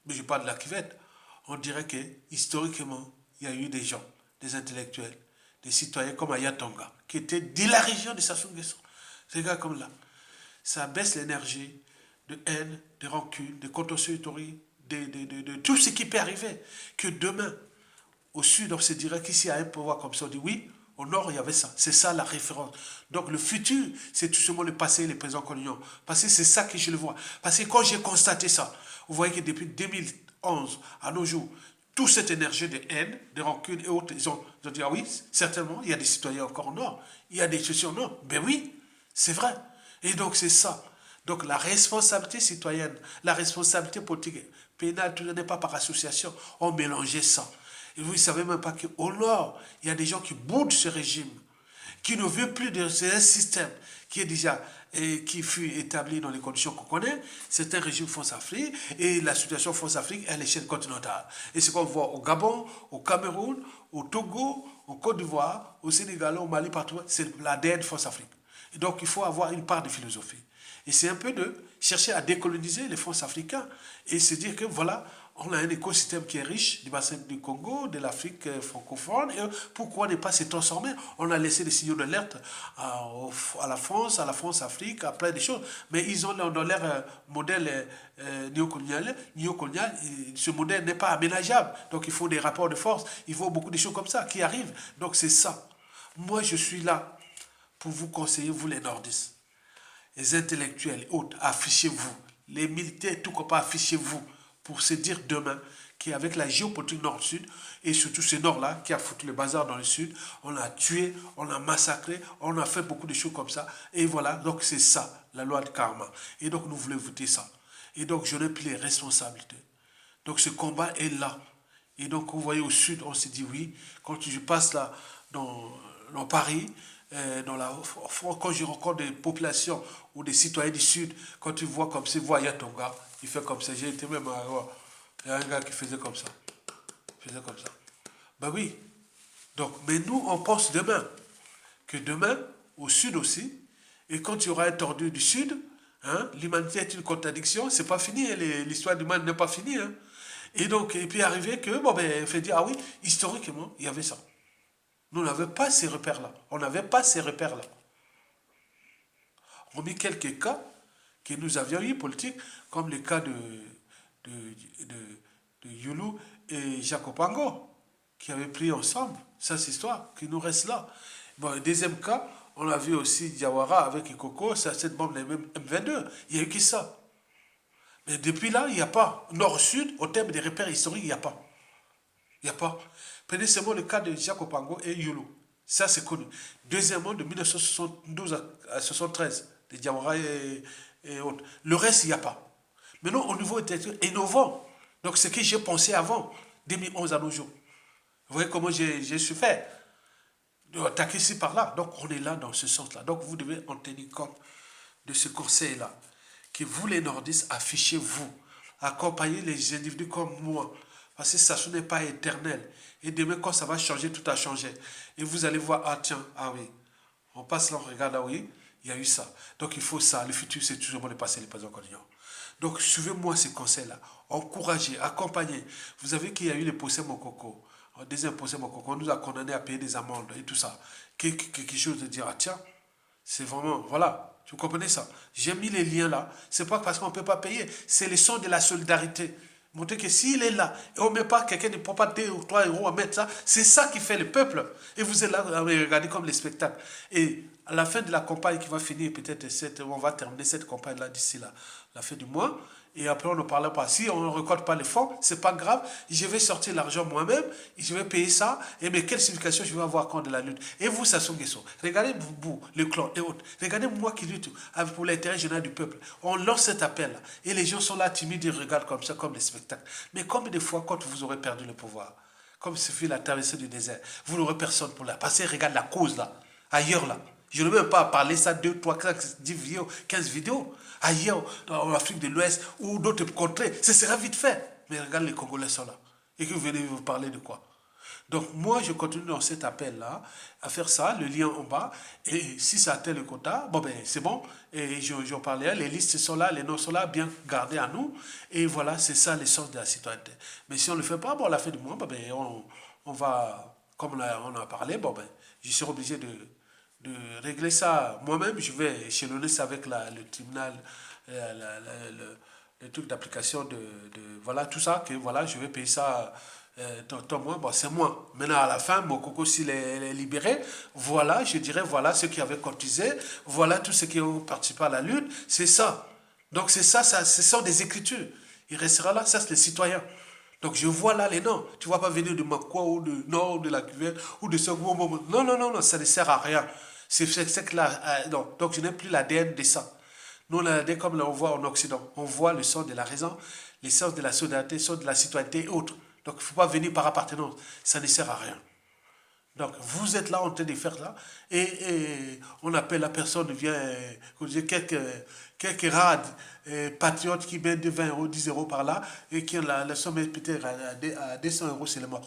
mais je parle de la Kivette, on dirait que historiquement, il y a eu des gens, des intellectuels, des citoyens comme Ayatonga, qui étaient de la région de Sassou Nguesso. Ces gars comme là. Ça baisse l'énergie de haine, de rancune, de contentieux-autorie, de tout ce qui peut arriver. Que demain, au sud, on se dirait qu'ici, il y a un pouvoir comme ça. On dit oui, au nord, il y avait ça. C'est ça la référence. Donc le futur, c'est tout simplement le passé et le présent qu'on union. Parce que c'est ça que je le vois. Parce que quand j'ai constaté ça, vous voyez que depuis 2011 à nos jours, toute cette énergie de haine, de rancune et autres, ils ont dit, ah oui, certainement, il y a des citoyens encore au nord, il y a des citoyens au nord. Ben oui, c'est vrai. Et donc c'est ça. Donc la responsabilité citoyenne, la responsabilité politique, pénale, tout n'est pas par association. On mélangeait ça. Et vous ne savez même pas qu'au nord, il y a des gens qui boudent ce régime, qui ne veut plus de ce système qui est déjà qui fut établi dans les conditions qu'on connaît. C'est un régime France-Afrique et la situation France-Afrique est à l'échelle continentale. Et ce qu'on voit au Gabon, au Cameroun, au Togo, au Côte d'Ivoire, au Sénégal, au Mali, partout, c'est l'ADN France-Afrique. Et donc il faut avoir une part de philosophie. Et c'est un peu de chercher à décoloniser les France-Africains et se dire que voilà, on a un écosystème qui est riche du bassin du Congo, de l'Afrique francophone. Et pourquoi ne pas se transformer? On a laissé des signaux d'alerte à la France-Afrique, à plein de choses. Mais ils ont dans leur modèle néocolonial, ce modèle n'est pas aménageable. Donc il faut des rapports de force, il faut beaucoup de choses comme ça qui arrivent. Donc c'est ça. Moi, je suis là pour vous conseiller, vous les nordistes, les intellectuels et autres, affichez-vous. Les militaires, tout comme pas, affichez-vous pour se dire demain qu'avec la géopolitique nord-sud, et surtout ce nord-là qui a foutu le bazar dans le sud, on a tué, on a massacré, on a fait beaucoup de choses comme ça. Et voilà, donc c'est ça, la loi de karma. Et donc nous voulons voter ça. Et donc je n'ai plus les responsabilités. Donc ce combat est là. Et donc vous voyez au sud, on s'est dit oui, quand je passe là dans Paris, quand je rencontre des populations ou des citoyens du Sud, quand tu vois comme ça, il y a ton gars, il fait comme ça. J'ai été même il y a un gars qui faisait comme ça. Ben oui. Donc, mais nous, on pense demain. Que demain, au Sud aussi, et quand il y aura un tordu du Sud, hein, l'humanité est une contradiction, c'est pas fini, hein, l'histoire du monde n'est pas finie. Hein. Et donc, et puis arriver que, bon ben, il fait dire, ah oui, historiquement, il y avait ça. Nous n'avions pas ces repères-là. On n'avait pas ces repères-là. On a mis quelques cas que nous avions eu politiques, comme le cas de Youlou et Jacopango, qui avaient pris ensemble cette histoire, qui nous reste là. Bon, le deuxième cas, on a vu aussi Diawara avec Ikoko, cette bombe, les mêmes M22. Il n'y a eu que ça. Mais depuis là, il n'y a pas. Nord-Sud, au terme des repères historiques, il n'y a pas. Il n'y a pas. Prenez seulement le cas de Jacopango et Youlou. Ça, c'est connu. Deuxièmement, de 1972 à 1973, de Diawara et autres. Le reste, il n'y a pas. Maintenant, au niveau intellectuel, innovant. Donc, ce que j'ai pensé avant, 2011 à nos jours. Vous voyez comment j'ai su faire. Attaquer ici par là. Donc, on est là dans ce sens-là. Donc, vous devez en tenir compte de ce conseil-là. Que vous, les nordistes, affichez-vous. Accompagnez les individus comme moi. Parce que ça, ce n'est pas éternel. Et demain, quand ça va changer, tout a changé. Et vous allez voir, ah tiens, ah oui. On passe là, on regarde, ah oui, il y a eu ça. Donc, il faut ça. Le futur, c'est toujours bon de passer les présents continuants. Donc, suivez-moi ces conseils-là. Encouragez, accompagnez. Vous savez qu'il y a eu les procès Mokoko. Deuxième procès Mokoko, on nous a condamnés à payer des amendes et tout ça. Quelque chose de dire, ah tiens, c'est vraiment, voilà, vous comprenez ça. J'ai mis les liens là. C'est pas parce qu'on ne peut pas payer, c'est le son de la solidarité. Montrer que s'il est là, et on ne met pas quelqu'un ne prend pas 2 ou 3 euros à mettre ça, c'est ça qui fait le peuple. Et vous êtes là, regardez comme les spectacles. Et à la fin de la campagne qui va finir, peut-être, on va terminer cette campagne-là d'ici là, la fin du mois. Et après, on ne parle pas. Si on ne récolte pas les fonds, c'est pas grave. Je vais sortir l'argent moi-même. Je vais payer ça. Et mais quelle signification je vais avoir compte de la lutte. Et vous, Sassou Nguesso, regardez vous, le clan et autres. Regardez moi qui lutte pour l'intérêt général du peuple. On lance cet appel-là. Et les gens sont là timides et regardent comme ça, comme des spectacles. Mais combien de fois, quand vous aurez perdu le pouvoir, comme ce fut la traversée du désert, vous n'aurez personne pour la passer. Regarde la cause là, ailleurs là. Je ne veux même pas parler ça 2, 3, 4, 10 vidéos, 15 vidéos. Ailleurs, en Afrique de l'Ouest ou d'autres contrées, ce sera vite fait. Mais regarde, les Congolais sont là. Et que vous venez vous parler de quoi? Donc moi, je continue dans cet appel-là, à faire ça, le lien en bas. Et si ça atteint le quota, bon ben c'est bon. Et j'en parlais, les listes sont là, les noms sont là, bien gardés à nous. Et voilà, c'est ça l'essence de la citoyenneté. Mais si on ne le fait pas, bon, à la fin du mois, bon, ben, on va, comme on a parlé, bon ben, je serai obligé de régler ça moi-même. Je vais échelonner ça avec le tribunal, le truc d'application voilà, tout ça, que voilà, je vais payer ça ton mois, bon, c'est moi. Maintenant, à la fin, mon coco, s'il est libéré, voilà, je dirais, voilà ceux qui avaient cotisé, voilà tous ceux qui ont participé à la lutte, c'est ça. Donc, c'est ça, ce sont des écritures. Il restera là, ça, c'est les citoyens. Donc je vois là les noms. Tu ne vas pas venir de Makwa ou de Nord, ou de la Cuvette, ou de ce... Non, non, non, non, ça ne sert à rien. C'est que là... non. Donc je n'ai plus l'ADN de ça. Nous, l'ADN comme on voit en Occident. On voit le sens de la raison, le sens de la solidarité, le sens de la citoyenneté et autres. Donc il ne faut pas venir par appartenance. Ça ne sert à rien. Donc, vous êtes là en train de faire ça, et on appelle la personne, vient, quelques rades patriotes qui mettent de 20 euros, 10 euros par là, et qui ont la somme peut-être à 200 euros seulement,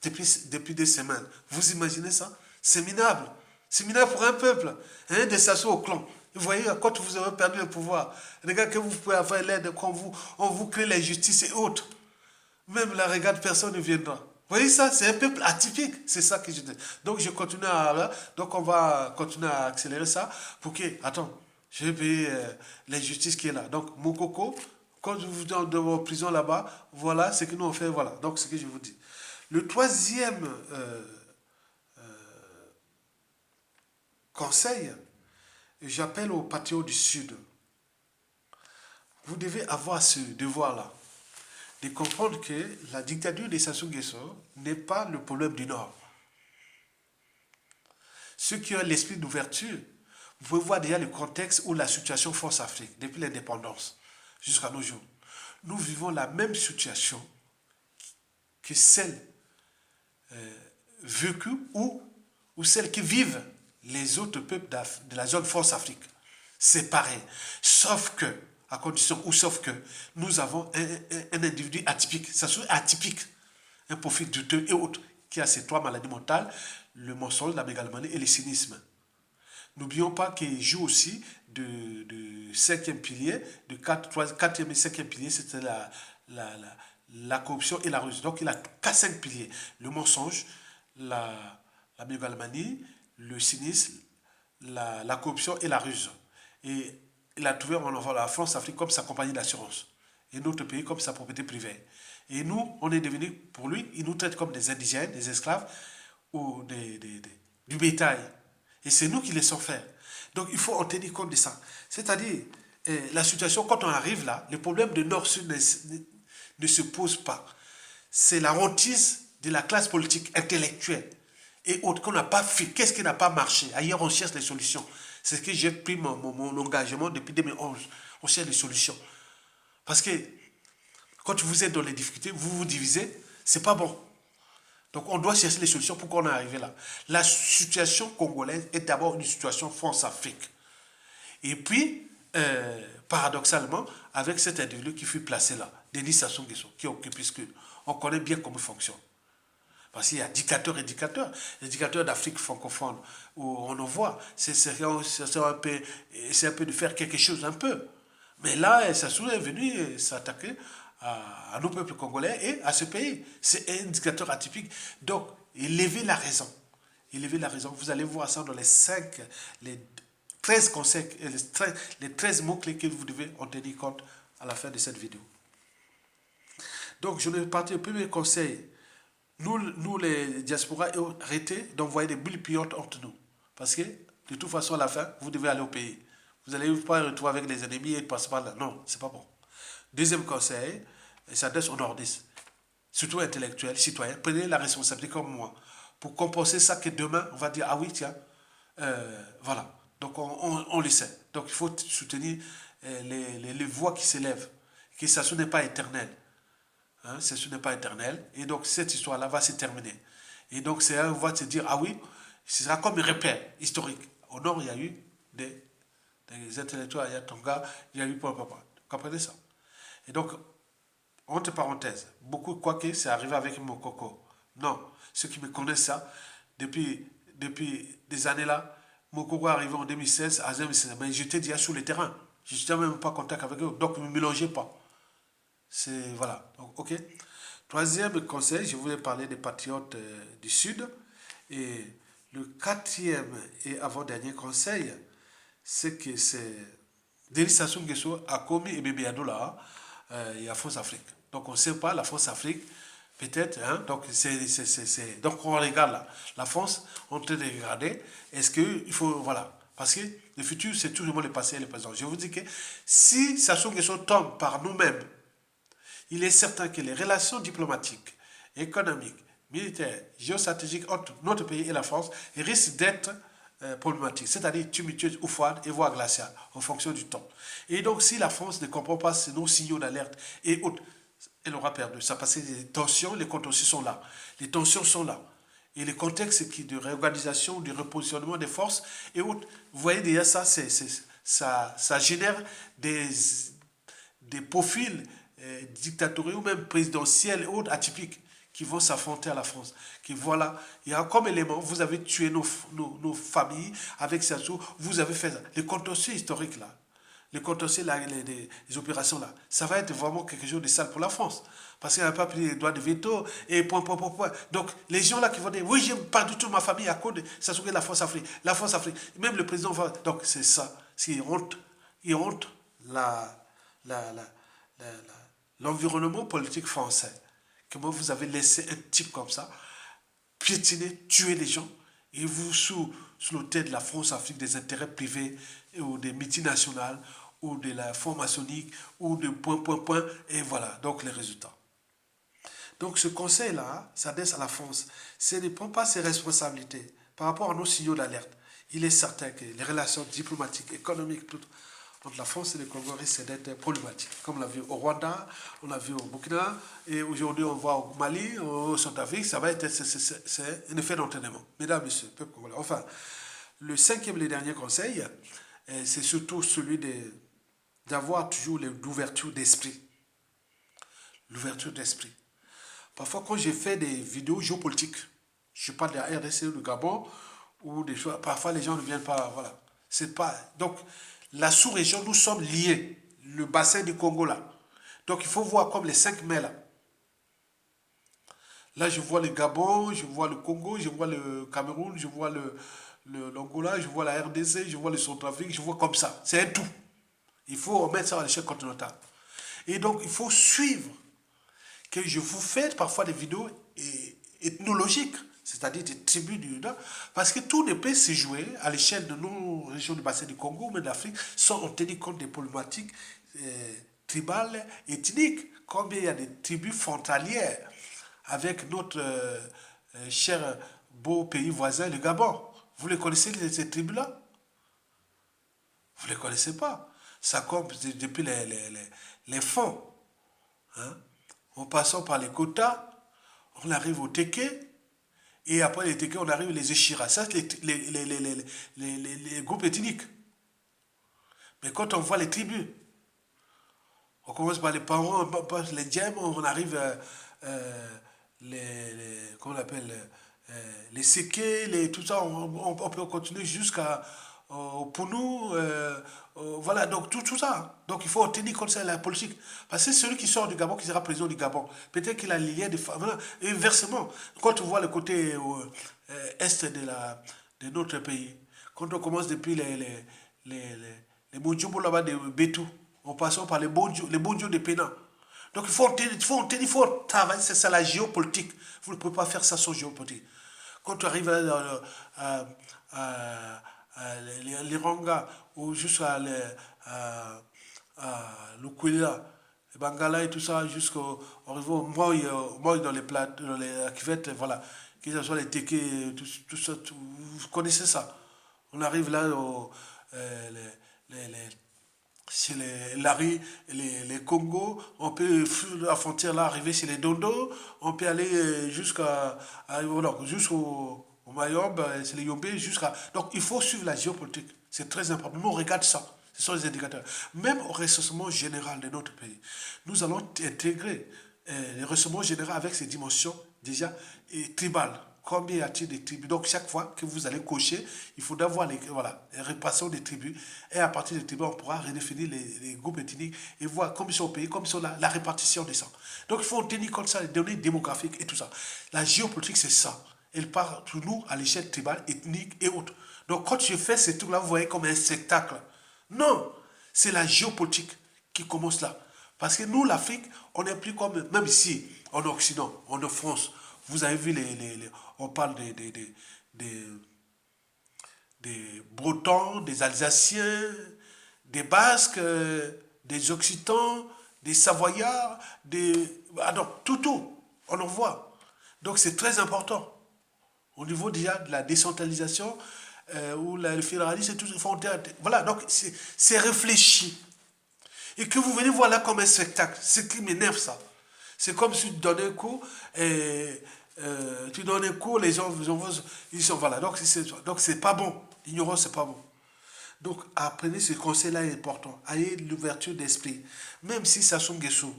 depuis des semaines. Vous imaginez ça? C'est minable. C'est minable pour un peuple, hein, de s'asseoir au clan. Vous voyez, quand vous aurez perdu le pouvoir, regardez que vous pouvez avoir l'aide, quand on vous crée l'injustice et autres. Même la regarde, personne ne viendra. Vous voyez ça, c'est un peuple atypique. C'est ça que je dis. Donc je continue à... Donc on va continuer à accélérer ça pour que... Attends, je vais payer l'injustice qui est là. Donc mon coco, quand vous êtes dans vos prisons là-bas, voilà ce que nous on fait, voilà. Donc ce que je vous dis. Le troisième conseil, j'appelle aux patriotes du Sud. Vous devez avoir ce devoir-là, de comprendre que la dictature de Sassou Nguesso n'est pas le problème du Nord. Ceux qui ont l'esprit d'ouverture, vous pouvez voir déjà le contexte où la situation force Afrique, depuis l'indépendance jusqu'à nos jours. Nous vivons la même situation que celle vécue ou celle que vivent les autres peuples de la zone force Afrique. C'est pareil. Sauf que, à condition, ou sauf que, nous avons un individu atypique. Ça serait atypique. Un profil douteux et autres, qui a ces trois maladies mentales, le mensonge, la mégalomanie et le cynisme. N'oublions pas qu'il joue aussi de cinquième pilier, de quatrième et cinquième pilier, c'était la corruption et la ruse. Donc il a cinq piliers. Le mensonge, la mégalomanie, le cynisme, la corruption et la ruse. Et il a trouvé en la France-Afrique comme sa compagnie d'assurance. Et notre pays comme sa propriété privée. Et nous, on est devenu, pour lui, il nous traite comme des indigènes, des esclaves ou du bétail. Et c'est nous qui laissons faire. Donc il faut en tenir compte de ça. C'est-à-dire, la situation, quand on arrive là, le problème de Nord-Sud ne se pose pas. C'est la hantise de la classe politique intellectuelle et autres qu'on n'a pas fait. Qu'est-ce qui n'a pas marché? Ailleurs, on cherche les solutions. C'est ce que j'ai pris mon engagement depuis 2011. On cherche les solutions. Parce que quand vous êtes dans les difficultés, vous vous divisez, c'est pas bon. Donc on doit chercher les solutions pour qu'on en arrive là. La situation congolaise est d'abord une situation France-Afrique. Et puis, paradoxalement, avec cet individu qui fut placé là, Denis Sassou Nguesso, qui occupe puisque on connaît bien comment il fonctionne. Parce qu'il y a dictateurs et dictateurs. Les dictateurs d'Afrique francophone, où on en voit, c'est un peu de faire quelque chose un peu. Mais là, Sassou est venu s'attaquer à nos peuples congolais et à ce pays. C'est un indicateur atypique. Donc, élevez la raison. Élevez la raison. Vous allez voir ça dans les 13 conseils, les 13 mots-clés que vous devez en tenir compte à la fin de cette vidéo. Donc, je vais partir au premier conseil. Nous, les diasporas, arrêtez d'envoyer des bulles pillantes entre nous. Parce que, de toute façon, à la fin, vous devez aller au pays. Vous n'allez pas retrouver avec les ennemis et passer par là. Non, c'est pas bon. Deuxième conseil, et ça s'adresse aux nordistes, surtout intellectuels, citoyens, prenez la responsabilité comme moi, pour compenser ça que demain, on va dire, ah oui, tiens, voilà. Donc on le sait. Donc il faut soutenir les voix qui s'élèvent, que ça n'est pas éternel. Hein, ce n'est pas éternel. Et donc cette histoire-là va se terminer. Et donc on va se dire, ah oui, ce sera comme un repère historique. Au nord, il y a eu des intellectuels, il y a Tonga, il y a eu papa. Vous comprenez ça? Et donc, entre parenthèses, beaucoup croient que c'est arrivé avec mon coco. Non, ceux qui me connaissent ça, depuis des années là, mon coco est arrivé en 2016 à 2016, mais j'étais déjà sur le terrain. Je n'étais même pas en contact avec eux, donc ne me mélangez pas. C'est, voilà, donc, ok. Troisième conseil, je voulais parler des patriotes du Sud. Et le quatrième et avant-dernier conseil, c'est que Denis Sassou Nguesso a commis et Bébé Adoula et à France-Afrique. Donc on ne sait pas, la France-Afrique, peut-être, hein, donc donc on regarde là, la France, on train de regarder, est-ce qu'il faut, voilà, parce que le futur, c'est toujours le passé et le présent. Je vous dis que si Sassou Nguesso tombe par nous-mêmes, il est certain que les relations diplomatiques, économiques, militaires, géostratégiques entre notre pays et la France risquent d'être problématiques, c'est-à-dire tumultueuses ou froides et voire glaciales en fonction du temps. Et donc, si la France ne comprend pas nos signaux d'alerte et autres, elle aura perdu. Ça parce que les tensions, les contentieux sont là. Les tensions sont là. Et les contextes de réorganisation, de repositionnement des forces et autres, vous voyez déjà ça, ça génère des profils dictatoriaux, même présidentiels et autres atypiques qui vont s'affronter à la France. Qui voilà, il y a comme élément, vous avez tué nos familles avec ça, vous avez fait ça. Les contentieux historiques là, les contentieux, là, les opérations là, ça va être vraiment quelque chose de sale pour la France. Parce qu'il n'y a pas pris les droits de veto et point, point, point, point. Donc, les gens là qui vont dire, oui, j'aime pas du tout ma famille à cause de ça, c'est la France-Afrique. La France-Afrique. Même le président va. Donc, c'est ça. C'est honte. Il honte la, la, la, la, l'environnement politique français. Comment vous avez laissé un type comme ça piétiner, tuer les gens, et vous, sous l'autel de la France-Afrique, des intérêts privés, ou des multinationales, ou de la franc-maçonnique, ou de point, point, point, et voilà, donc les résultats. Donc ce conseil-là s'adresse à la France. Ce ne prend pas ses responsabilités par rapport à nos signaux d'alerte. Il est certain que les relations diplomatiques, économiques, tout, entre la France et le Congo risquent d'être problématiques. Comme on l'a vu au Rwanda, on l'a vu au Burkina, et aujourd'hui on voit au Mali, au Centrafrique, ça va être c'est un effet d'entraînement. Mesdames, Messieurs, peuple congolais. Enfin, le cinquième et dernier conseil, c'est surtout celui d'avoir toujours l'ouverture d'esprit. L'ouverture d'esprit. Parfois, quand j'ai fait des vidéos géopolitiques, je parle de la RDC ou du Gabon, ou des choses, parfois les gens ne viennent pas, voilà. C'est pas, donc, la sous-région, nous sommes liés, le bassin du Congo là. Donc, il faut voir comme les 5 mai là. Là, je vois le Gabon, je vois le Congo, je vois le Cameroun, je vois l'Angola, je vois la RDC, je vois le Centrafrique, je vois comme ça. C'est un tout. Il faut remettre ça à l'échelle continentale. Et donc, il faut suivre que je vous fais parfois des vidéos ethnologiques, c'est-à-dire des tribus du Nord, parce que tout ne peut se jouer à l'échelle de nos régions du bassin du Congo, mais d'Afrique, sans en tenir compte des problématiques tribales, ethniques, comme il y a des tribus frontalières avec notre cher beau pays voisin, le Gabon. Vous les connaissez, ces tribus-là? Vous ne les connaissez pas. Ça compte depuis les fonds. Hein? En passant par les quotas, on arrive au Teke, et après les Teke, on arrive les Echira. Ça, c'est les groupes ethniques. Mais quand on voit les tribus, on commence par les parents, par les Djem, on arrive comment on appelle, les Seke, tout ça, on peut continuer jusqu'à pour nous, voilà, donc tout ça. Donc il faut tenir compte de la politique. Parce que c'est celui qui sort du Gabon qui sera président du Gabon. Peut-être qu'il a les liens de femmes. Voilà. Et inversement, quand on voit le côté est de notre pays, quand on commence depuis les Bondjumbo là-bas de Bétou, en passant par les Bondjou de Pénan. Donc il faut travailler, c'est ça la géopolitique. Vous ne pouvez pas faire ça sans géopolitique. Quand tu arrives les Ranga ou jusqu'à l'Ukwila, les Bangala et tout ça, jusqu'au au Moy dans les plats, dans les cuvettes, voilà, qu'ils soient les Teke, tout ça, vous connaissez ça. On arrive là les, chez les Lari, les Congo, on peut la frontière là arriver chez les Dondo, on peut aller jusqu'au au Mayombe, c'est les Yombé, jusqu'à. Donc il faut suivre la géopolitique, c'est très important. Nous on regarde ça, ce sont les indicateurs. Même au recensement général de notre pays, nous allons intégrer le recensement général avec ses dimensions déjà tribales. Combien y a-t-il de tribus? Donc, chaque fois que vous allez cocher, il faudra voir les répartitions des tribus. Et à partir des tribus, on pourra redéfinir les groupes ethniques et voir comment ils sont au pays, comment ils sont la répartition des ça. Donc, il faut tenir compte de ça, les données démographiques et tout ça. La géopolitique, c'est ça. Elle part pour nous à l'échelle tribale, ethnique et autres. Donc, quand je fais ces trucs-là, vous voyez comme un spectacle. Non, c'est la géopolitique qui commence là. Parce que nous, l'Afrique, on n'est plus comme, même ici, en Occident, en France, vous avez vu, on parle des Bretons, des Alsaciens, des Basques, des Occitans, des Savoyards, des... Ah non, tout, on en voit. Donc c'est très important. Au niveau déjà de la décentralisation, ou le fédéralisme, et tout, voilà, donc c'est réfléchi. Et que vous venez voir là comme un spectacle, ce qui m'énerve ça. C'est comme si tu donnais un cours, et tu donnes un cours, les gens, ils sont, voilà, donc c'est pas bon. L'ignorance, c'est pas bon. Donc, apprenez ce conseil-là est important. Ayez l'ouverture d'esprit. Même si Sassou Nguesso,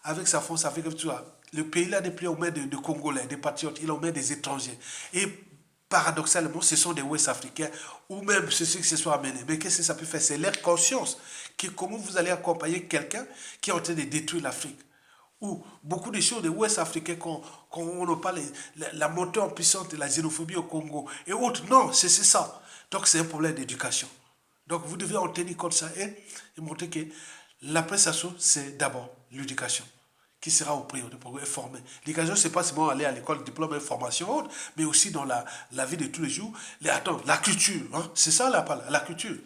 avec sa force, avec tout ça, le pays-là n'est plus aux mains de Congolais, des patriotes, il est aux mains des étrangers. Et paradoxalement, ce sont des Ouest-Africains, ou même ceux qui se sont amenés. Mais qu'est-ce que ça peut faire? C'est leur conscience. Comment vous allez accompagner quelqu'un qui est en train de détruire l'Afrique? Ou beaucoup de choses des Ouest-Africains, quand on n'a pas la montée en puissance de la xénophobie au Congo et autres. Non, c'est ça. Donc c'est un problème d'éducation. Donc vous devez en tenir compte de ça et montrer que la prestation, c'est d'abord l'éducation qui sera au prix pour former. L'éducation, c'est pas seulement aller à l'école, diplôme et formation autre, mais aussi dans la vie de tous les jours. Attends, la culture, hein, c'est ça la culture.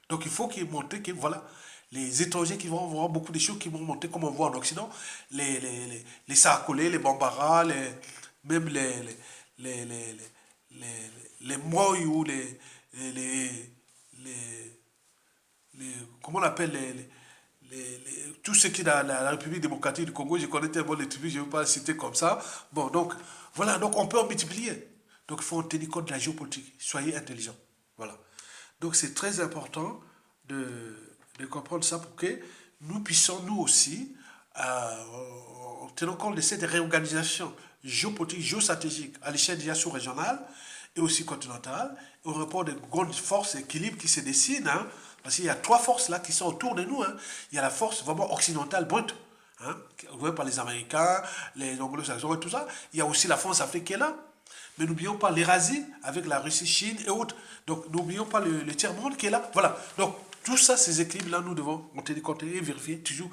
Donc il faut qu'ils montrent que voilà, les étrangers qui vont voir beaucoup de choses qui vont montrer comme on voit en Occident, les Sarkolé, les Bambara, même les, les, les Moy ou les, comment on appelle tout ce qui est dans la République démocratique du Congo, je connais tellement les tribus, je ne vais pas les citer comme ça. Bon, donc, voilà, donc on peut en multiplier. Donc, il faut en tenir compte de la géopolitique. Soyez intelligents. Voilà. Donc, c'est très important de comprendre ça pour que nous puissions, nous aussi, en tenant compte de cette réorganisation géopolitique, géostratégique à l'échelle déjà sous-régionale et aussi continentale, au rapport de grandes forces et équilibres qui se dessinent, hein, parce qu'il y a trois forces là qui sont autour de nous. Hein. Il y a la force vraiment occidentale brute, hein, gouvernée par les Américains, les Anglo-Saxons et tout ça. Il y a aussi la France africaine là. Mais n'oublions pas l'Eurasie avec la Russie, Chine et autres. Donc n'oublions pas le tiers-monde qui est là. Voilà. Donc tout ça, ces équilibres-là, nous devons en tenir compte et vérifier toujours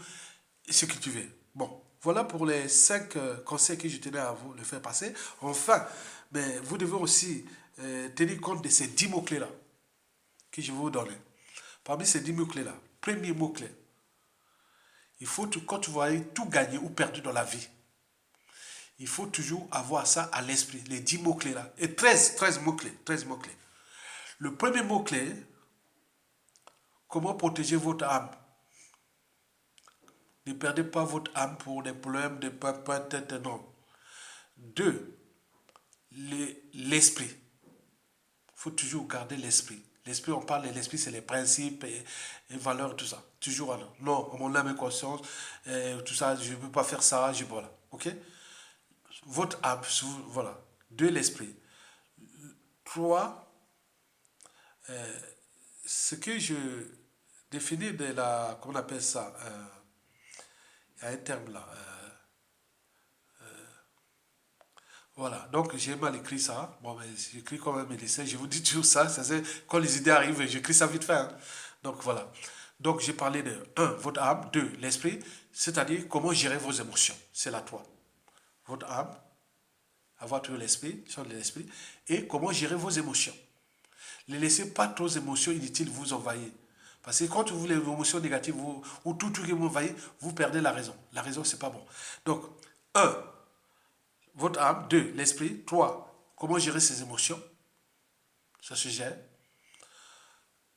ce que tu veux. Bon, voilà pour les 5 conseils que je tenais à vous le faire passer. Enfin, mais vous devez aussi tenir compte de ces 10 mots-clés-là que je vais vous donner. Parmi ces 10 mots-clés-là, premier mot-clé, il faut, quand tu vas tout gagner ou perdu dans la vie, il faut toujours avoir ça à l'esprit, les 10 mots-clés là. Et 13 mots-clés, 13 mots-clés. Le premier mot-clé, comment protéger votre âme. Ne perdez pas votre âme pour des problèmes de papa, tête, non. 2, l'esprit. Il faut toujours garder l'esprit. L'esprit, on parle de l'esprit, c'est les principes et valeurs, tout ça. Toujours, alors. Non, mon âme et conscience, tout ça, je ne peux pas faire ça, voilà. Ok? Votre âme, voilà. 2, l'esprit. 3, ce que je définis de la, comment on appelle ça, il y a un terme là. Voilà, donc j'ai mal écrit ça. Bon, mais j'écris quand même mes dessins. Je vous dis toujours ça. C'est quand les idées arrivent, j'écris ça vite fait. Hein. Donc voilà. Donc j'ai parlé de un, votre âme, 2, l'esprit, c'est-à-dire comment gérer vos émotions. C'est la 3. Votre âme, avoir toujours l'esprit, sur l'esprit, et comment gérer vos émotions. Ne laissez pas trop d'émotions inutiles vous envahir. Parce que quand vous voulez les émotions négatives ou tout qui vous envahit, vous perdez la raison. La raison, c'est pas bon. Donc, un, votre âme. 2, l'esprit. 3, comment gérer ses émotions. Ça se gère.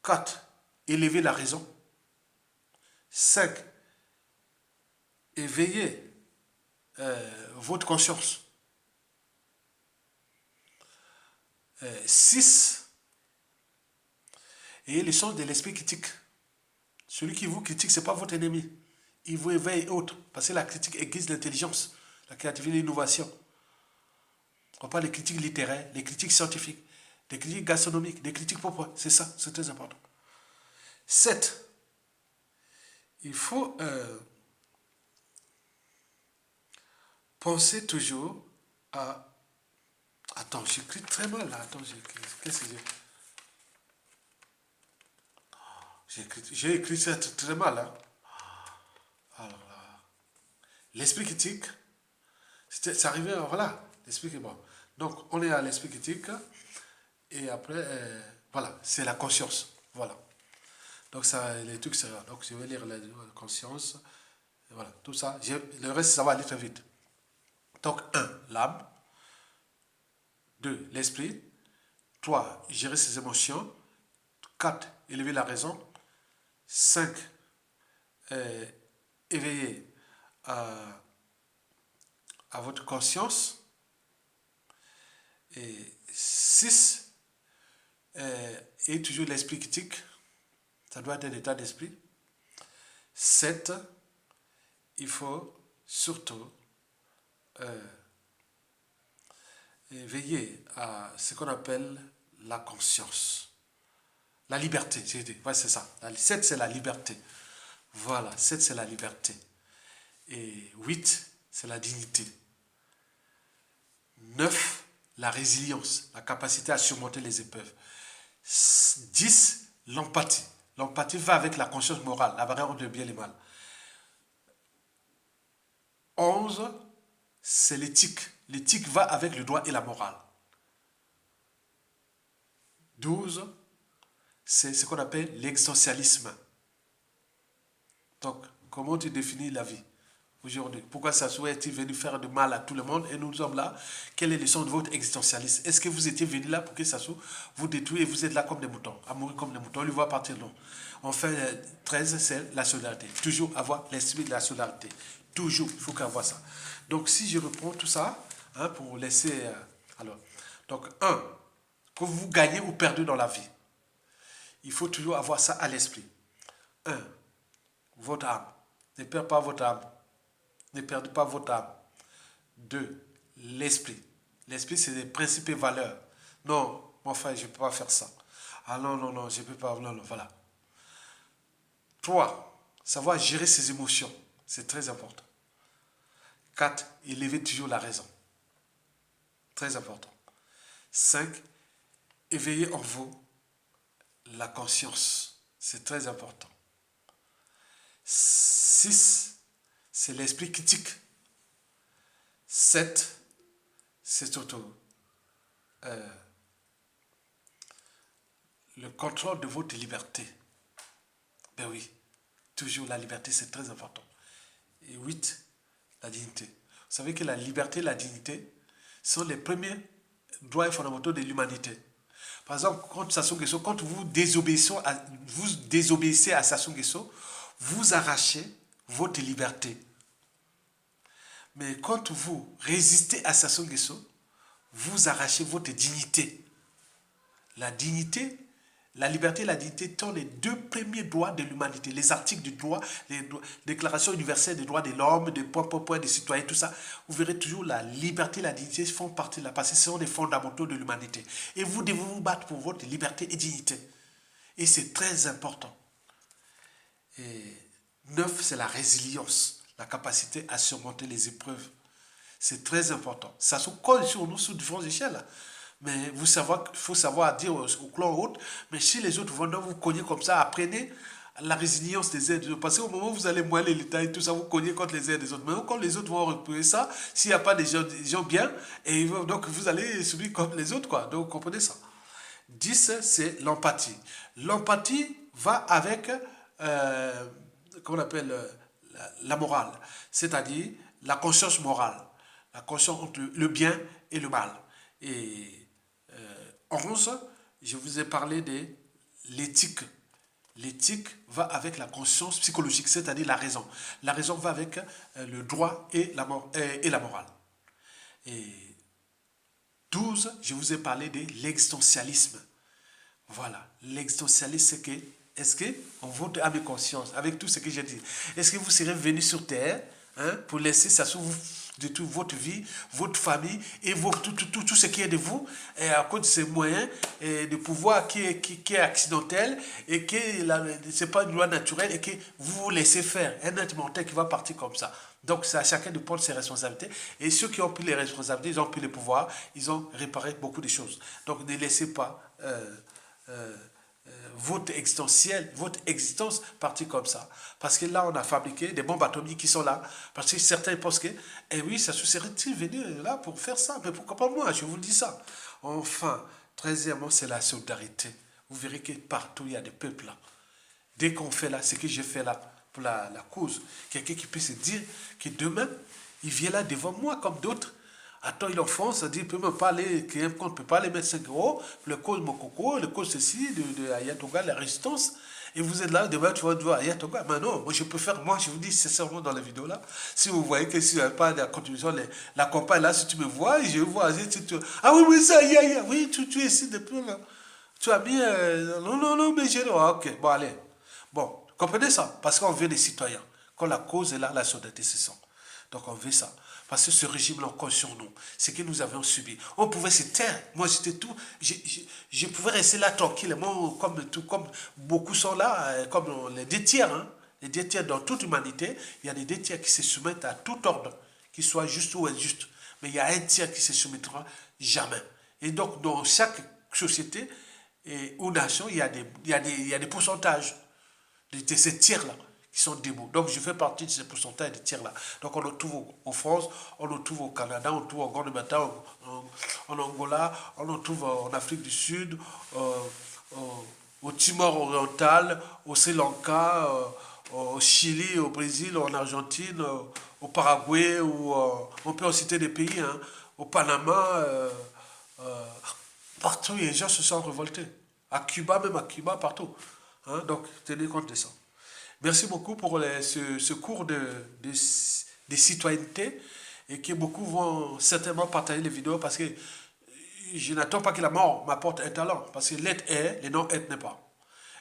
4, élever la raison. 5, éveiller votre conscience. 6, ayez le sens de l'esprit critique. Celui qui vous critique, ce n'est pas votre ennemi. Il vous éveille autre. Parce que la critique aiguise l'intelligence, la créativité, l'innovation. On parle des critiques littéraires, des critiques scientifiques, des critiques gastronomiques, des critiques propres. C'est ça, c'est très important. 7, il faut penser toujours à... Attends, j'écris très mal là. Attends, qu'est-ce que j'ai écrit ça très mal. Hein. Alors, l'esprit critique, c'est arrivé, voilà, l'esprit critique. Bon. Donc, on est à l'esprit critique, et après, voilà, c'est la conscience. Voilà. Donc, ça, les trucs, c'est là. Donc, je vais lire la conscience. Voilà, tout ça. Le reste, ça va aller très vite. Donc, 1, l'âme. 2, l'esprit. 3, gérer ses émotions. 4, élever la raison. 5, éveiller à votre conscience. Et 6, et toujours l'esprit critique. Ça doit être un état d'esprit. 7, il faut surtout veiller à ce qu'on appelle la conscience. La liberté, j'ai dit. Ouais, c'est ça. 7, c'est la liberté. Voilà, 7, c'est la liberté. Et 8, c'est la dignité. 9, la résilience, la capacité à surmonter les épreuves. 10, l'empathie. L'empathie va avec la conscience morale, la barrière entre le bien et le mal. 11, c'est l'éthique. L'éthique va avec le droit et la morale. 12, c'est ce qu'on appelle l'existentialisme. Donc, comment tu définis la vie aujourd'hui? Pourquoi ça est-il venu faire de mal à tout le monde et nous sommes là? Quelle est le sens de votre existentialisme? Est-ce que vous étiez venu là pour que ça vous détruise et vous êtes là comme des moutons, à mourir comme des moutons? On le voit partir non. Enfin, 13, c'est la solidarité. Toujours avoir l'esprit de la solidarité. Toujours, il faut qu'avoir ça. Donc, si je reprends tout ça, hein, pour laisser... alors, donc, 1, que vous gagnez ou perdez dans la vie, il faut toujours avoir ça à l'esprit. 1, votre âme. Ne perdez pas votre âme. Ne perdez pas votre âme. 2, l'esprit. L'esprit, c'est des principes et valeurs. Non, mon frère, je ne peux pas faire ça. Ah non, non, non, je ne peux pas. Non, non, voilà. 3, savoir gérer ses émotions. C'est très important. 4, élever toujours la raison. Très important. 5, éveiller en vous la conscience. C'est très important. 6, c'est l'esprit critique. 7, c'est surtout le contrôle de votre liberté. Ben oui, toujours la liberté, c'est très important. Et 8, la dignité. Vous savez que la liberté et la dignité sont les premiers droits fondamentaux de l'humanité. Par exemple, quand vous désobéissez à Sassou Nguesso, vous arrachez votre liberté. Mais quand vous résistez à Sassou Nguesso, vous arrachez votre dignité. La dignité, la liberté et la dignité sont les deux premiers droits de l'humanité. Les articles du droit, les déclarations universelles des droits de l'homme, des citoyens, tout ça, vous verrez toujours la liberté et la dignité font partie de la parce que ce sont les fondamentaux de l'humanité. Et vous devez vous battre pour votre liberté et dignité. Et c'est très important. Et 9, c'est la résilience, la capacité à surmonter les épreuves. C'est très important. Ça se colle sur nous sous différentes échelles. Mais il faut savoir dire au clan autres, mais si les autres vont vous cogner comme ça, apprenez la résilience des uns des autres. Parce qu'au moment où vous allez moelle l'État et tout ça, vous cognez contre les uns des autres. Mais quand les autres vont repérer ça, s'il n'y a pas des gens bien, et donc vous allez subir comme les autres, quoi. Donc comprenez ça. 10, c'est l'empathie. L'empathie va avec, comment on appelle, la morale, c'est-à-dire la conscience morale, la conscience entre le bien et le mal. Et 11, je vous ai parlé de l'éthique. L'éthique va avec la conscience psychologique, c'est-à-dire la raison. La raison va avec le droit et la morale. Et 12, je vous ai parlé de l'existentialisme. Voilà, l'existentialisme, c'est que, est-ce que, en votre âme et conscience, avec tout ce que j'ai dit, est-ce que vous serez venu sur terre pour laisser ça sur vous, de toute votre vie, votre famille et tout ce qui est de vous, et à cause de ces moyens de pouvoir qui est accidentel et que ce n'est pas une loi naturelle et que vous vous laissez faire un être mortel qui va partir comme ça. Donc c'est à chacun de prendre ses responsabilités et ceux qui ont pris les responsabilités, ils ont pris le pouvoir, ils ont réparé beaucoup de choses. Donc ne laissez pas votre existence partie comme ça. Parce que là, on a fabriqué des bombes atomiques qui sont là. Parce que certains pensent que, eh oui, ça serait-il venu là pour faire ça? Mais pourquoi pas moi? Je vous le dis ça. Enfin, 13e, c'est la solidarité. Vous verrez que partout, il y a des peuples là. Dès qu'on fait là, ce que j'ai fait là, pour la cause. Quelqu'un qui peut se dire que demain, il vient là devant moi comme d'autres. Attends, il enfonce, ça dit, il peut me parler, qu'un compte ne peut pas les mettre 5 euros, le cause Mokoko, le cause ceci, de Ayatoga, la résistance. Et vous êtes là, demain tu vas voir Ayatoga. Mais non, moi je peux faire, moi je vous dis sincèrement dans la vidéo là, si vous voyez que si vous n'avez pas de la contribution, la campagne là, si tu me vois, je vois, si tu, ah oui, oui, ça, oui, tu es ici depuis là. Tu as mis, non, non, non, mais j'ai, ah, ok, bon, allez. Bon, comprenez ça, parce qu'on veut des citoyens. Quand la cause est là, la solidarité se sent. Donc on veut ça. Parce que ce régime-là, encore sur nous, c'est que nous avions subi. On pouvait se taire. Moi, j'étais tout. Je pouvais rester là tranquillement, comme beaucoup sont là, comme les deux tiers. Hein. Les deux tiers dans toute humanité, il y a des deux tiers qui se soumettent à tout ordre, qu'il soit juste ou injuste. Mais il y a un tiers qui se soumettra jamais. Et donc, dans chaque société ou nation, il y a des pourcentages de ces tiers-là qui sont debout. Donc je fais partie de ces pourcentages de tiers-là. Donc on le trouve en France, on le trouve au Canada, on le trouve en Grande-Bretagne, en Angola, on le trouve en Afrique du Sud, au Timor oriental, au Sri Lanka, au Chili, au Brésil, en Argentine, au Paraguay, ou on peut en citer des pays, hein, au Panama, euh, partout les gens se sont révoltés. À Cuba, même à Cuba, partout. Hein, donc tenez compte de ça. Merci beaucoup pour ce cours de citoyenneté et que beaucoup vont certainement partager les vidéos parce que je n'attends pas que la mort m'apporte un talent parce que l'être est, le non-être n'est pas.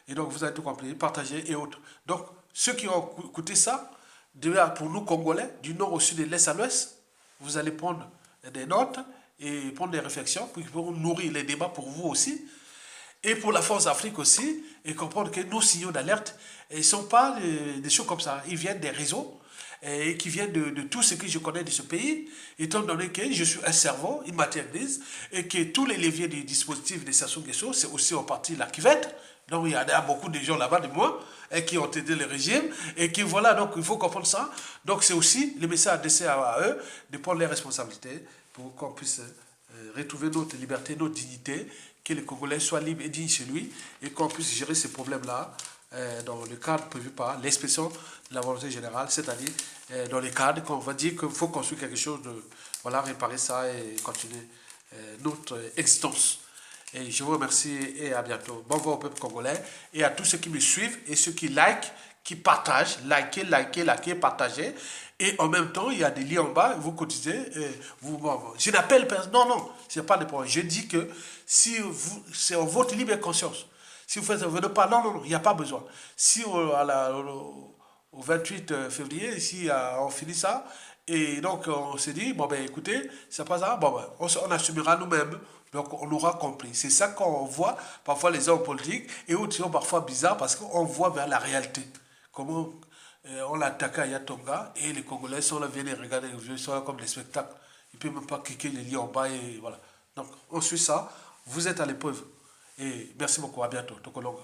Et donc vous avez tout compris, partagez et autres. Donc ceux qui ont écouté ça, pour nous Congolais, du nord au sud et de l'est à l'ouest, vous allez prendre des notes et prendre des réflexions pour nourrir les débats pour vous aussi. Et pour la Force Afrique aussi, et comprendre que nos signaux d'alerte ne sont pas des choses comme ça. Ils viennent des réseaux, et qui viennent de tout ce que je connais de ce pays, étant donné que je suis un cerveau, il matérialise, et que tous les leviers du dispositif de Sassou Nguesso, c'est aussi en partie la cuvette. Donc il y a beaucoup de gens là-bas de moi, et qui ont aidé le régime, et qui voilà, donc il faut comprendre ça. Donc c'est aussi le message adressé à eux de prendre les responsabilités pour qu'on puisse retrouver notre liberté, notre dignité, que les Congolais soient libres et dignes chez lui et qu'on puisse gérer ces problèmes-là dans le cadre prévu par l'expression de la volonté générale, c'est-à-dire dans le cadre qu'on va dire qu'il faut construire quelque chose de, voilà, réparer ça et continuer notre existence. Et je vous remercie et à bientôt. Bon vent au peuple congolais et à tous ceux qui me suivent et ceux qui likent, qui partagent, likez, partagez. Et en même temps, il y a des liens en bas, vous cotisez, je n'appelle personne, non, c'est pas le problème. Je dis que si vous, c'est en votre libre conscience. Si vous faites, vous ne pas, non, il n'y a pas besoin. Si au 28 février, ici, on finit ça, et donc on s'est dit, bon ben écoutez, c'est pas ça, bon ben, on assumera nous-mêmes. Donc on aura compris. C'est ça qu'on voit parfois les hommes politiques et autres sont parfois bizarres parce qu'on voit vers la réalité. Comment on l'attaque à Yatonga et les Congolais sont là, viennent regarder les vieux, sont là comme des spectacles. Ils ne peuvent même pas cliquer les liens en bas et voilà. Donc on suit ça. Vous êtes à l'épreuve. Et merci beaucoup. À bientôt. Tokolonga.